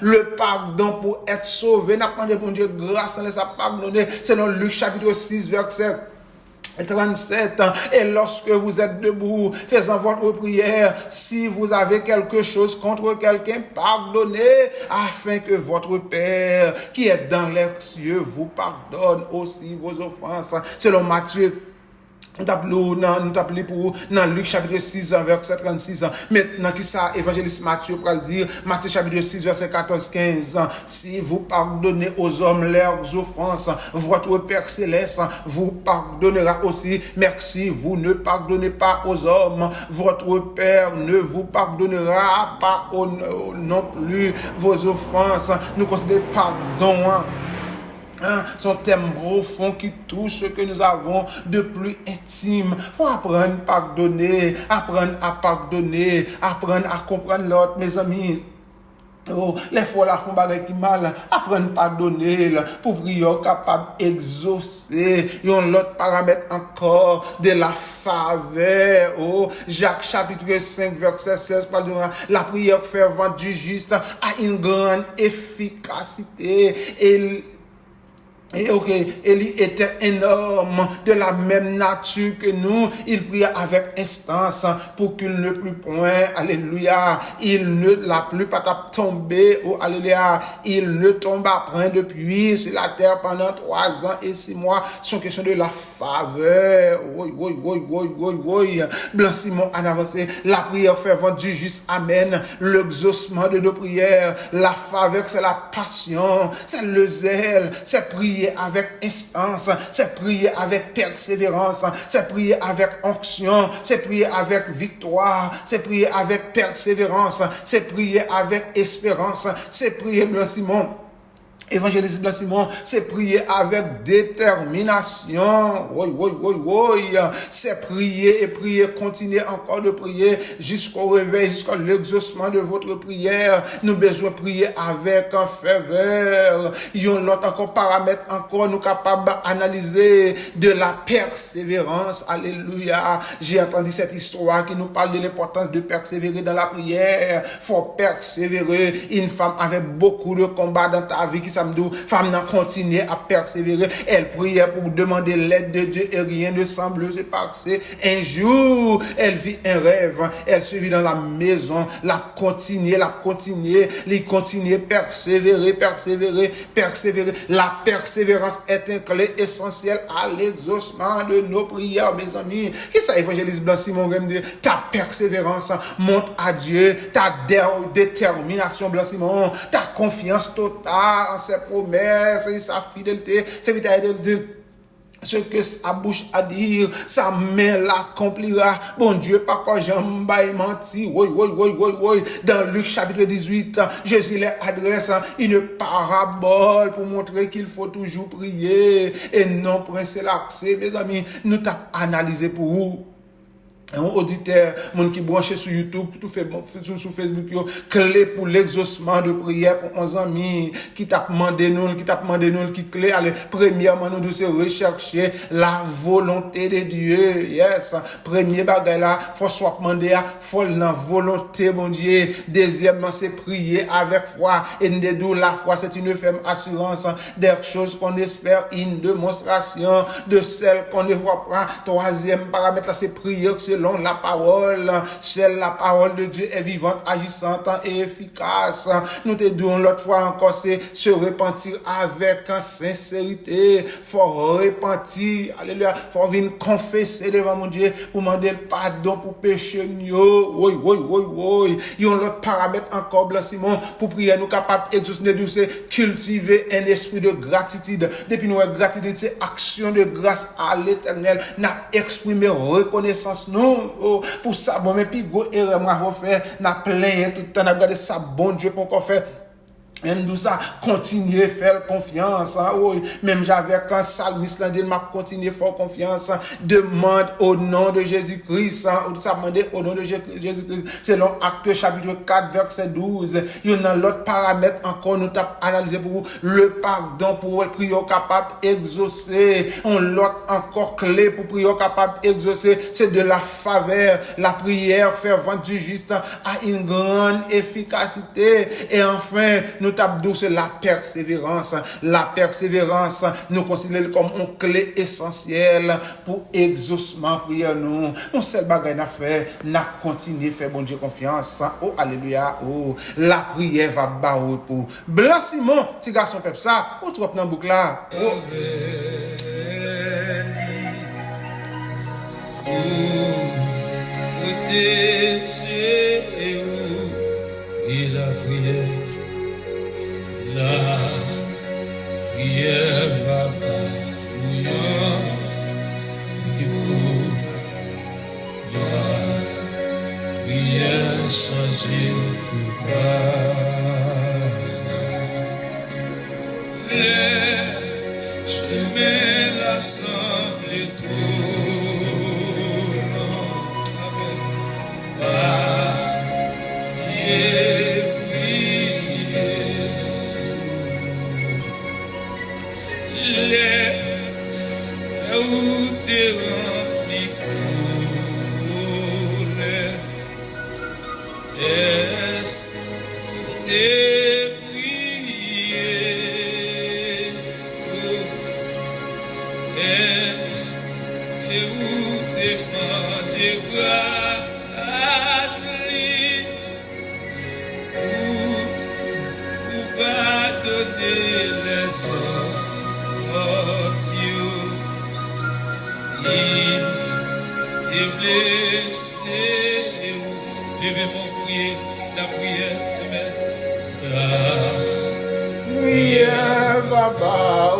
[SPEAKER 2] Le pardon pour être sauvé. N'a pas demandé Dieu grâce dans sa pardonner. Selon Luc chapitre 6, verset 37, et lorsque vous êtes debout, faisant votre prière, si vous avez quelque chose contre quelqu'un, pardonnez, afin que votre Père, qui est dans les cieux, vous pardonne aussi vos offenses. Selon Matthieu, nous t'appelons pour dans Luc chapitre 6 verset 36. Maintenant qui ça évangéliste Matthieu pour le dire, Matthieu chapitre 6 verset 14-15, si vous pardonnez aux hommes leurs offenses, votre Père céleste vous pardonnera aussi. Merci, vous ne pardonnez pas aux hommes, votre Père ne vous pardonnera pas non plus vos offenses. Nous considérons pardon son thème profond qui touche ce que nous avons de plus intime. Faut apprendre à pardonner, apprendre à pardonner, apprendre à comprendre l'autre, mes amis. Oh, les fois la font bagay qui mal, apprendre à pardonner, pour prier capable exaucer. Yon l'autre paramètre encore de la faveur. Oh, Jacques chapitre 5 verset 16 parle de la prière fervente du juste a une grande efficacité il était un homme de la même nature que nous. Il pria avec instance pour qu'il ne plût point. Alléluia. Il ne l'a plus pas tombé. Oh, alléluia. Il ne tomba point depuis sur la terre pendant 3 ans et 6 mois. C'est une question de la faveur. Oui. Blanc Simon en avancé. La prière fervente du juste amène l'exaucement de nos prières. La faveur, c'est la passion. C'est le zèle. C'est prier avec instance, c'est prier avec persévérance, c'est prier avec onction, c'est prier avec victoire, c'est prier avec persévérance, c'est prier avec espérance, c'est prier, Blanc Simon. Évangéliste Blanc Simon, c'est prier avec détermination. Oui. C'est prier et prier, continuer encore de prier jusqu'au réveil, jusqu'à l'exaucement de votre prière. Nous besoin prier avec un ferveur. Il y a l'autre encore paramètre encore nous capables d'analyser de la persévérance. Alléluia. J'ai entendu cette histoire qui nous parle de l'importance de persévérer dans la prière. Faut persévérer. Une femme avec beaucoup de combats dans ta vie qui samedi, femme n'a continué à persévérer. Elle priait pour demander l'aide de Dieu et rien ne semble se passer. Un jour, elle vit un rêve. Elle se vit dans la maison. La continuer, persévérer. La persévérance est une clé essentielle à l'exaucement de nos prières, mes amis. Qu'est-ce que ça, évangéliste Blanc Simon, ta persévérance montre à Dieu, ta détermination, Blanc Simon, ta confiance totale en ses promesses et sa fidélité, c'est vitalité. Ce que sa bouche a dire, sa main l'accomplira. Bon Dieu, pas quoi j'en baille menti. Oui. Dans Luc chapitre 18, Jésus les adresse une parabole pour montrer qu'il faut toujours prier et non presser l'accès. Mes amis, nous t'avons analysé pour vous. Un auditeur, mon qui branché sur YouTube, tout fait sur Facebook, clé pour l'exaucement de prière pour 11 amis, qui t'a demandé nous, qui clé, allez, premièrement, nous devons rechercher la volonté de Dieu, yes, premier bagage là, faut soit demander, faut la volonté, mon Dieu, deuxièmement, c'est prier avec foi, et de la foi, c'est une ferme assurance des choses qu'on espère, une démonstration de celles qu'on ne voit pas, troisième paramètre là, c'est prier, selon la parole, seule la parole de Dieu est vivante, agissante et efficace. Nous te disons l'autre fois encore, c'est se repentir avec sincérité. Faut repentir, alléluia. Faut venir confesser devant mon Dieu pour demander le pardon pour péché. Oui. Il y a l'autre paramètre encore, Blanc Simon, pour prier nous capables d'exaucer, c'est cultiver un esprit de gratitude. Depuis nous, gratitude, c'est action de grâce à l'Éternel. N'a exprimé reconnaissance, nous. Pour ça, bon, mais puis, go, erreur, moi, faire, n'a plein, tout le temps, n'a regardé ça, bon Dieu, pour qu'on fait. Même d'où ça, continuer faire confiance. Oui. Même j'avais un salmiste là, m'a continuer faire confiance. Demande au nom de Jésus-Christ. Ou ça demande au nom de Jésus-Christ. Selon Acte chapitre 4, verset 12. Il y a l'autre paramètre encore, nous t'avons analysé pour vous. Le pardon pour être prier capable d'exaucer. On l'autre encore clé pour prier capable d'exaucer. C'est de la faveur. La prière fervente du juste a une grande efficacité. Et enfin, nous t'abdou c'est la persévérance. La persévérance, nous considérons comme une clé essentielle pour exaucement prière nous. Mon seul bagage à faire, n'a continuer faire bon Dieu confiance. Oh alléluia. Oh, la prière va bas pour Blanc Simon, petit garçon peuple ça, ou trop dans boucle là. Oh.
[SPEAKER 4] Et la prière va pas il faut la prière changer tout bas. Je mets l'assemblée tout où t'es rempli est-ce t'es prié est-ce et où t'es demandé grâce ou pas donner les sortes et blessé, levez mon prier, la prière demain. La
[SPEAKER 2] prière va bas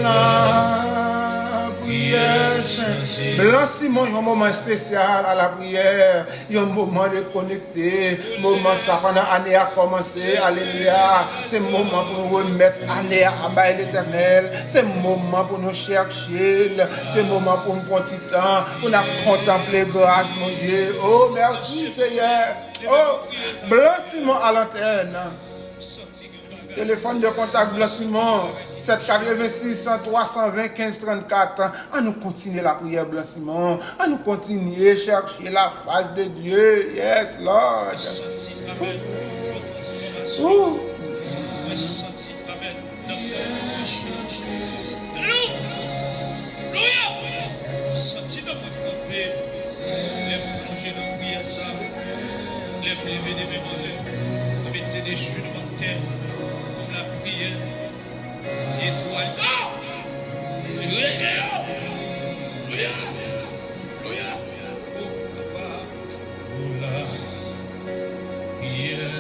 [SPEAKER 2] la prière change. Blanc Simon, il y a un moment spécial à la prière. Il y a un moment de connecter. Moment ça pendant l'année a commencé. Alléluia. C'est un moment pour nous remettre l'année à bas l'éternel. C'est un moment pour nous chercher. C'est un moment pour nous prendre du temps. Pour nous contempler grâce, mon Dieu. Oh, merci Seigneur. Oh, Blanc Simon à l'antenne. Téléphone de contact Blanc Simon 786 103 120 15 34. À nous continuer la prière Blanc Simon. À nous continuer chercher la face de Dieu. Yes, Lord. Ouh.
[SPEAKER 4] Mettez des chutes de terre comme la prière étoile. Oh papa, vous la prière.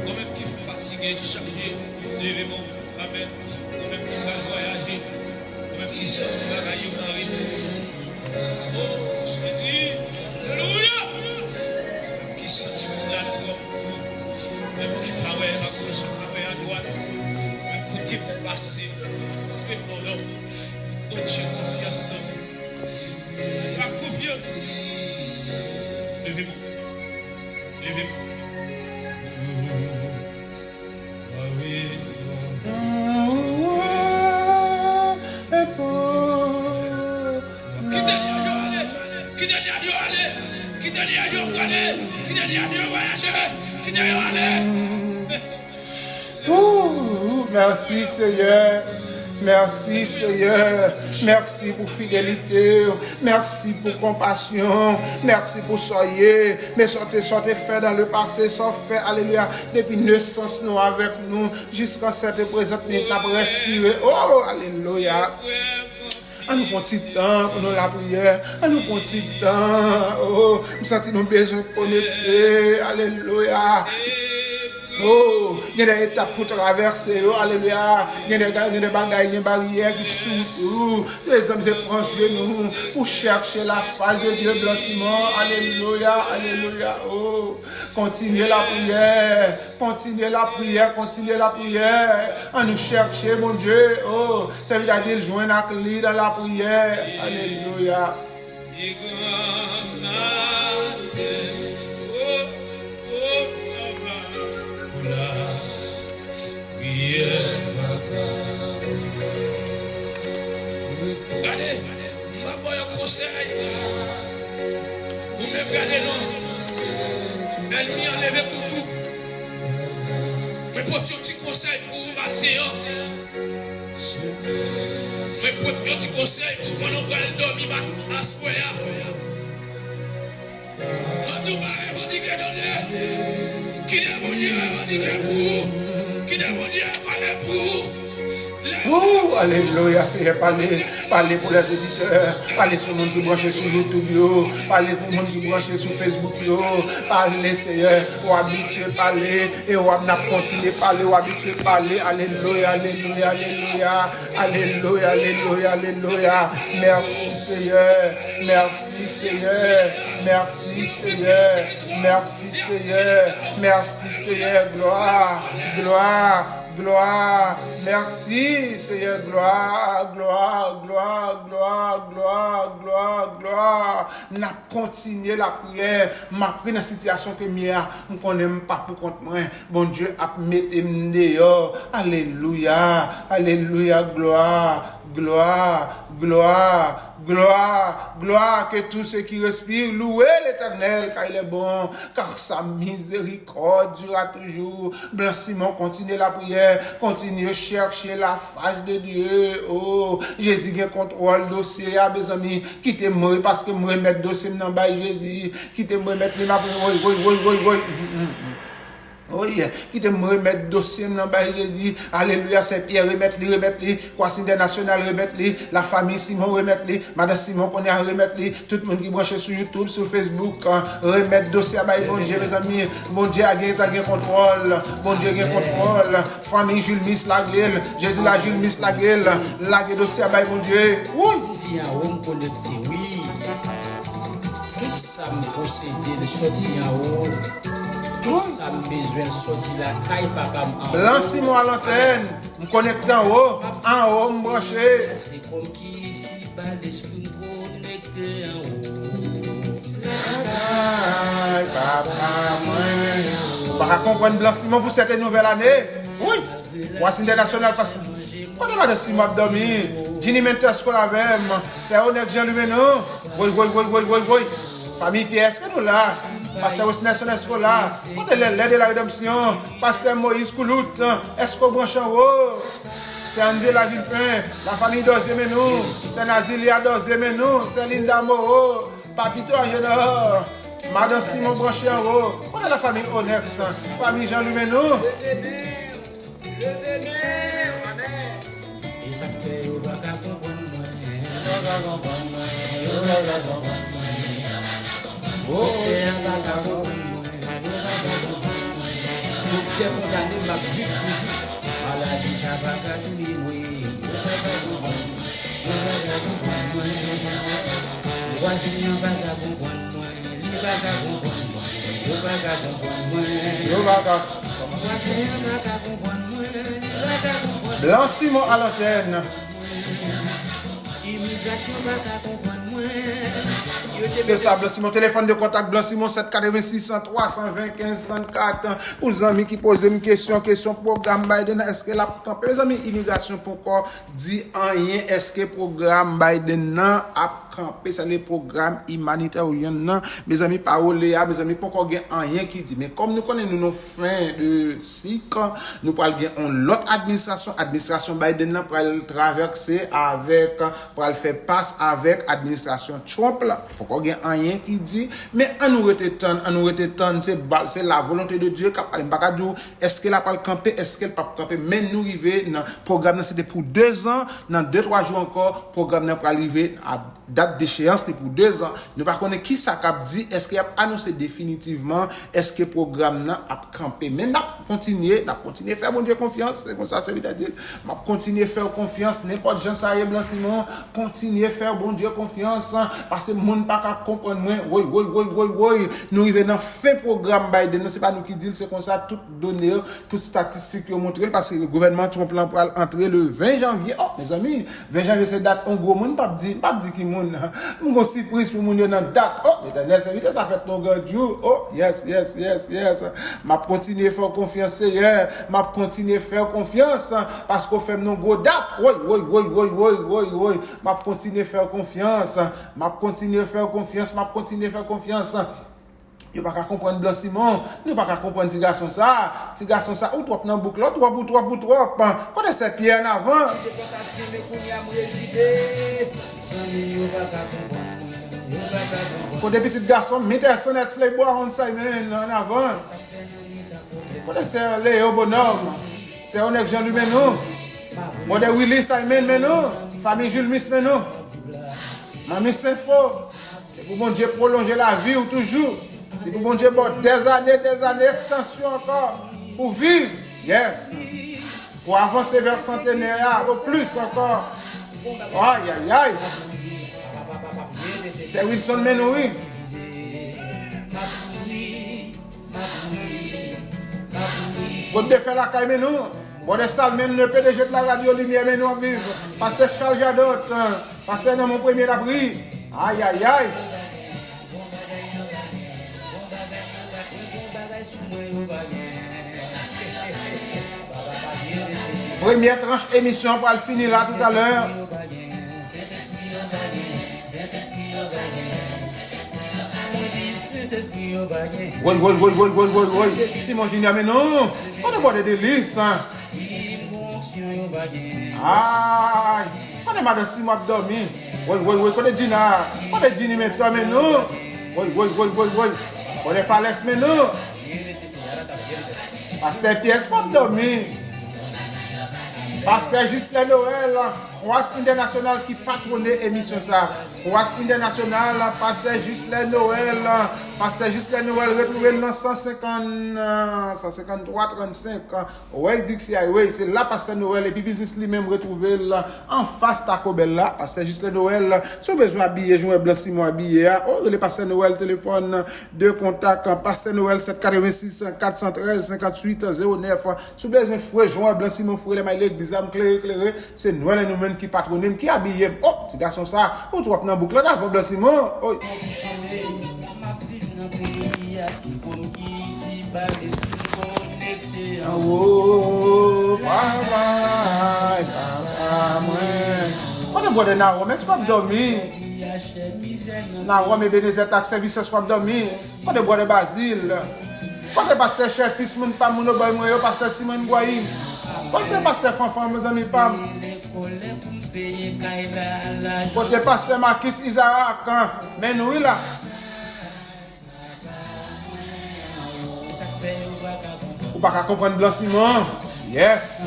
[SPEAKER 4] Moi-même qui fatigué, chargé, l'élément, amen. Moi-même qui va voyager, moi-même qui sortit la caillou Marie. Oh, Jésus, alléluia. Qui sortit la drogue. Même qui paraît à gauche, paraît à droite, même côté passé, et mon nom, mon Dieu, confiance en nous. La confiance. Levez-moi. Levez-moi. Ah oui. Quittez les avions, allez. Quittez les avions, allez. Quittez les avions, allez. Quittez les avions, voyagez.
[SPEAKER 2] Merci Seigneur. Merci Seigneur. Merci pour fidélité. Merci pour compassion. Merci pour soyez. Mais sortez fait dans le passé, sans fait. Alléluia. Depuis naissance nous avec nous. Jusqu'à cette présente minute, nous avons respiré. Oh, alléluia. À nous prendre petit temps pour nous la prière. À nous prendre petit temps. Oh, nous sentons besoin de connecter. Alléluia. Oh, il y a des étapes pour traverser. Oh, alléluia. Il y a des bagailles, des barrières qui s'ouvrent. Les hommes se prennent genoux pour chercher la face de Dieu blanchiment. Alléluia, alléluia. Oh, continuez la prière. Continuez la prière, continuez la prière. On nous chercher, mon Dieu. Oh, ça veut dire joindre la clé dans la prière. Alléluia.
[SPEAKER 4] Regardez, ma boy au conseil. Vous me regardez non. Elle m'y enlève pour tout. Mais pour un petit conseil pour vous matin. Mais pour un petit conseil pour vous nous dormir à soir. On nous va revendiquer donner. Qui est mon Dieu revendiquer pour. Qui est mon Dieu parler pour.
[SPEAKER 2] Oh, alléluia, Seigneur, parlez pour les éditeurs, parlez sur le monde qui branche sur YouTube, parlez pour le monde qui branche sur Facebook, parlez, Seigneur, ou habitué parler, et ou n'a continué parler, ou habitué parler, alléluia, alléluia, alléluia, alléluia, alléluia, alléluia, merci Seigneur, merci Seigneur, merci Seigneur, merci Seigneur, merci Seigneur, gloire, gloire. Gloire, merci Seigneur, gloire, gloire, gloire, gloire, gloire, gloire, gloire. N'a continué la prière, m'a pris dans la situation que mia, on connaît pas pour compte moi. Bon Dieu a mis dehors. Alléluia, alléluia, gloire, gloire, gloire, gloire, gloire, que tous ceux qui respirent louez l'Éternel car il est bon, car sa miséricorde durera toujours. Blanchiment, continuez la prière. Continuez à chercher la face de Dieu. Oh, Jésus a contrôle dossier, mes amis. Quittez moi parce que moi mettre dossier dans bail Jésus. Quittez moi mettre les oui. Oui, qui te me remettre dossier dans bail Jésus. Alléluia, Saint-Pierre remettre les, Croix international remettre les, la famille Simon remettre les, Madame Simon qu'on est à remettre les, tout le monde qui branche sur YouTube, sur Facebook, remettre dossier à bail bon Dieu, mes amis. Bon Dieu a gagné contrôle. Bon Dieu a gagné contrôle. Famille Jules Miss la gueule. Jésus la Jules Miss la gueule. La dossier à bail bon Dieu. Oui.
[SPEAKER 5] Oui. Tout ça me possédé de sortir en haut. Tout ça me besoin de sortir la caille papa.
[SPEAKER 2] Lancez-moi à l'antenne. Me connecte en haut, me brancher.
[SPEAKER 5] C'est comme qui ici bas l'esprit connecté en haut.
[SPEAKER 2] Aïe, papa, moi. Pas comprendre blanchiment pour cette nouvelle année. Oui. Voici international parce que quand on va de 6 mois dormir, Dini Mentor School avec, c'est honnête Jean Lumeno. Oui. Famille Pierre, est-ce que nous là? Pasteur Osner School là. On est l'aide de la rédemption. Pasteur Moïse Koulout, est-ce qu'on branche en haut? C'est André la Villepin, la famille Dozé-Menou, c'est Nazilia Dozé-Menou, c'est Linda Moreau, Papito Angénor, Madame Simon branché en haut. On est la famille Onex, famille Jean Lumenou.
[SPEAKER 5] Et ça fait au bac à comprendre maladie ça va qu'à tous les mois. Voici un vagabond moi, les vagabonds moi, le vagabond moi. Voici un vagabond moi, le vagabond.
[SPEAKER 2] Blanc Simon à l'antenne.
[SPEAKER 5] Immigration vagabond moi.
[SPEAKER 2] C'est ça, Blanc Simon, téléphone de contact Blanc Simon 786 320 15 34. Pour les amis qui posent une question programme Biden, est-ce que la campagne, les amis, immigration pour quoi dit rien, est-ce que programme Biden a campé, c'est le programme humanitaire ou non, mes amis, parole, mes amis, pourquoi il y a rien qui dit, mais comme nous connaissons nos fins de cycle, nous parlons de l'autre administration Biden pour traverser avec, pour faire passe avec administration Trump là. Pourquoi il y a rien qui dit, mais on nous retient, c'est la volonté de Dieu qui parle. Pas dire est-ce qu'elle a pas camper, est-ce qu'elle pas camper, mais nous arriver dans programme c'était pour 2 ans, dans 2-3 jours encore, programme pour arriver à date date d'échéance pour 2 ans. Nous ne connaissons pas qui ça cap dit, est-ce qu'il a annoncé définitivement, est-ce que le programme a campé. Mais n'a continué à faire bon Dieu confiance, c'est comme ça veut dire. M'a continuer à faire confiance, n'importe Jean Saïe Blanc Simon, continuer à faire bon Dieu confiance, parce que monde pas capable comprendre moi. Oui, nous arrivons dans fin programme Biden, c'est pas nous qui dit, c'est comme ça tout donné, toute statistique qui montré parce que le gouvernement Trump là pour entrer le 20 janvier. Oh mes amis, 20 janvier c'est date en gros monde pas dit qui monde. Mon surprise pour mon dans date. Oh l'éternel serviteur ça fait ton grand jour. Oh yes. M'a continuer à faire confiance Seigneur, m'a continuer à faire confiance parce qu'on fait nos gros dates. Oui. M'a continuer à faire confiance. M'a continuer à faire confiance. Yo pas comprendre Blanc Simon, nous pas comprendre petit garçon ça, ou trop dans boucle, trop. Quand c'est pied en avant. Quand des petits garçons, mettez sonnette les boire on Simon en avant. Quand c'est Léo Bonhomme, c'est honnête Jean Lumen nous. Modèle Willy Simon mais nous, famille Jules Miss mais nous. Mamie Saint-Faux, c'est pour bon Dieu prolonger la vie ou toujours. Et pour bon Dieu, des années, extension encore, pour vivre, yes, pour avancer vers centenaire, au plus encore. Aïe. C'est Wilson Menoui. Vous devez faire la caille Menou. Bon, des salles, même le PDG de la radio Lumière Menou à vivre. Pasteur Charles Jadot, pasteur dans mon premier abri. Aïe. Première tranche émission pour le finir là tout à l'heure. Oui. Simon Junior, mais non, on est bon des délices. Aïe, on est madame Simon dormi. Oui, on est Gina, mais toi, mais non. Oui. On est Falex, mais non. Pasteur Pierre, pas dormi. Pasteur Justin Noël, Croix International qui patronne l'émission ça. Croix International, Pasteur Justin Noël retrouvé dans 153 35. Ouais, Dixie Highway, c'est là Pasteur Noël et puis business lui-même retrouvé là en face Taco Bell là. Pasteur Justin Noël, si vous besoin habiller, jouer Blanc Simon habillé. Oh, le Pasteur Noël téléphone de contact Pasteur Noël 786 413 58 09. Si vous besoin frère jouer Blanc Simon frère les mailles des âmes éclairées, c'est Noël et nous-mêmes qui patronne qui habillé. Oh, petit garçon ça, ou trop dans boucle là avant Blanc Simon. Oh. On est bon de Narom, est-ce qu'on dormir? Narom et Bénézet tax service soit dormir. On est bon de Basile. Quand le pasteur chef fils mon pas mon boy moi pasteur Simon Boyim. Quand c'est pasteur Fanfan mes amis pas. Quand le pasteur Marquis Isaac mais nous là. Ou pas comprendre Blanc Simon. Yes.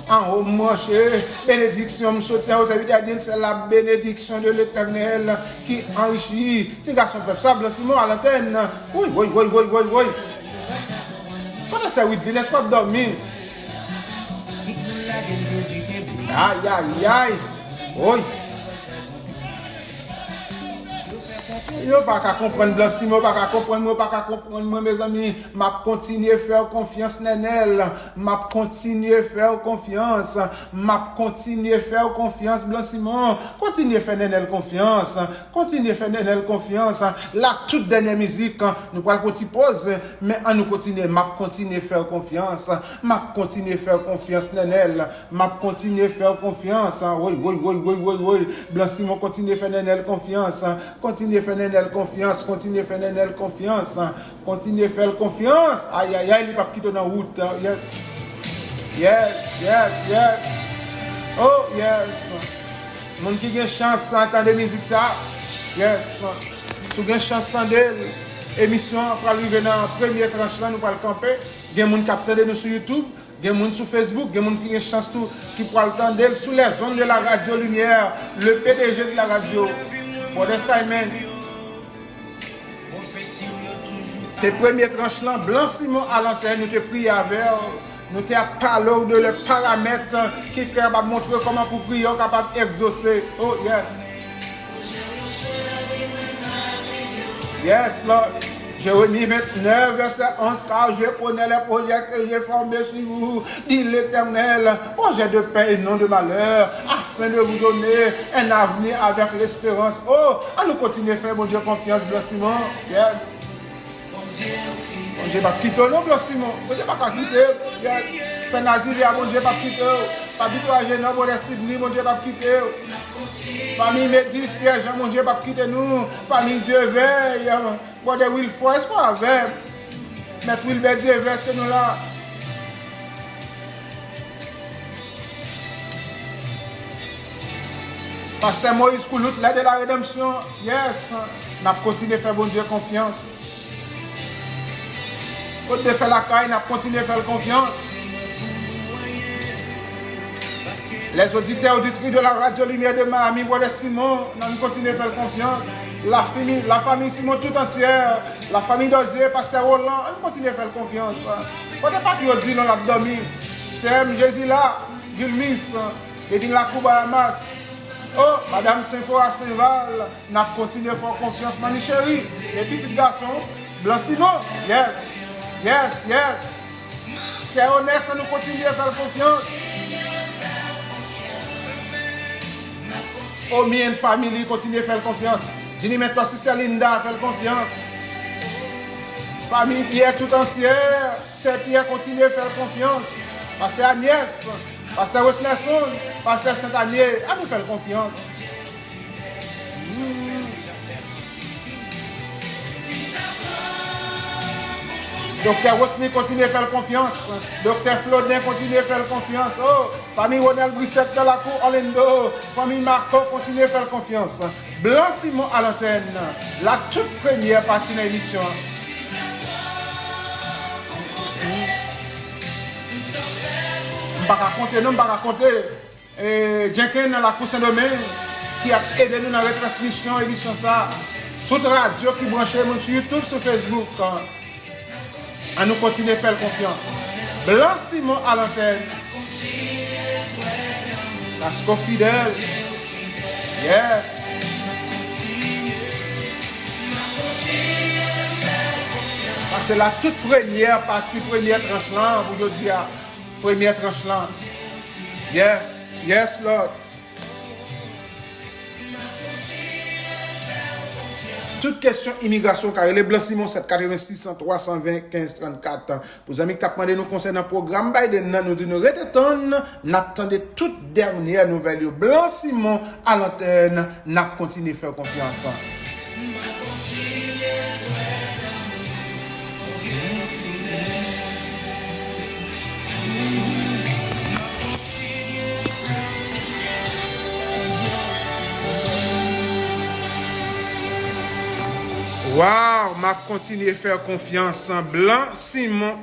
[SPEAKER 2] En haut marché, bénédiction me soutient aux habitants, c'est la bénédiction de l'Éternel qui enrichit. Petit garçon peuple ça Blanc Simon à l'antenne. Oui. Quand c'est 8, laisse pas dormir. Aïe. Oui. Yo pas qu'à comprendre Blanc Simon, pas qu'à comprendre mes amis, m'a continuer à faire confiance Nenel, m'a continuer à faire confiance Blanc Simon, continuer à faire Nenel confiance, la toute dernière musique nous pas petit pause mais on nous continuer m'a continuer à faire confiance Nenel, m'a continuer à faire confiance. Oui. Blanc Simon continue à faire Nenel confiance, continue à faire Nenel confiance. Aïe, il pas quitter dans route. Yes. Oh, yes. Mon qui a chance d'entendre musique ça. Yes. Si vous avez chance d'entendre émission pour arriver dans la première tranche là, nous allons camper. Il y a des gens qui attendent nous sur YouTube. Il y a des gens sur Facebook, il y a des gens qui ont chance qui pourront entendre sous les ondes de la radio Lumière, le PDG de la radio. Brother Simon. C'est premier tranche là, Blanc Simon à l'antenne, nous te prié avec, nous te parlé de les paramètres qui va montrer comment pour prier capable d'exaucer. Oh yes. Yes, Lord. Jérémie 29, verset 11, car je connais les projets que j'ai formés sur vous, dit l'Éternel, projet de paix et non de malheur, afin de vous donner un avenir avec l'espérance. Oh, à nous continuer à faire, mon Dieu, confiance, Blanc Simon. Yes. Mon Dieu, pas quitter nous, Blanc Simon. Mon Dieu, pas quitter. Yes. Saint-Nazaire, mon Dieu, pas quitter. Pas décourager nous, mon Dieu, Sydney, mon Dieu, pas quitter. Famille Métis, Pierre Jean, mon Dieu, pas quitter nous. Famille Dieu veille. Bon, de Wilford, est-ce pas avec? Maître Wilbert Dieu veille, est-ce que nous là? Pasteur Moïse Koulout, l'aide de la rédemption. Yes. On a continué à faire bon Dieu confiance. Quand de faire la caille, on a continué à faire confiance. Les auditeurs auditrices de la radio Lumière de Miami, Brother Simon, nous continuons à faire confiance. La famille Simon tout entière, la famille d'Ozier, Pasteur Roland, nous continuons à faire confiance. Quand pas que dit, on a dormi. Sem, Jésus là, Gilmis, Edine la Bahamas. Oh, Madame Saint-Fort à Saint-Val, nous continuons à faire confiance. Mani chérie, les petits garçons, Blanc Simon, yes, yes, yes. C'est honnête, ça nous continue à faire confiance. Oh, une famille continue à faire confiance. Dis maintenant, Sister Linda, faire confiance. Famille Pierre tout entière, c'est Pierre continue à faire confiance. Pasteur Agnès, Pasteur Weslerson, Pasteur Saint-Anier, à nous faire confiance. Docteur Rosny continue à faire confiance. Docteur Flodin continue à faire confiance. Oh, famille Ronald Brissette dans la cour Orlando. Famille Marco continue à faire confiance. Blanc Simon à l'antenne. La toute première partie de l'émission. Je ne vais pas raconter. Jenkins dans la cour Saint-Domingue qui a aidé nous dans la retransmission, émission ça. Toute radio qui branche sur YouTube, sur Facebook. À nous continuer à faire confiance. Blanc Simon à l'antenne. Lasco fidèle. Yes. C'est la toute première partie, première tranche là, aujourd'hui, première tranche là. Yes, yes, Lord. Toute question immigration, car les Blanc Simon 786 320 15 34. Pour les amis qui ont demandé nous concernant le programme Biden, nous disons nous retenons, nous attendons toute dernière nouvelle. Blanc Simon à l'antenne, nous continuons à faire confiance. Wow, m'a continué à faire confiance en Blanc Simon.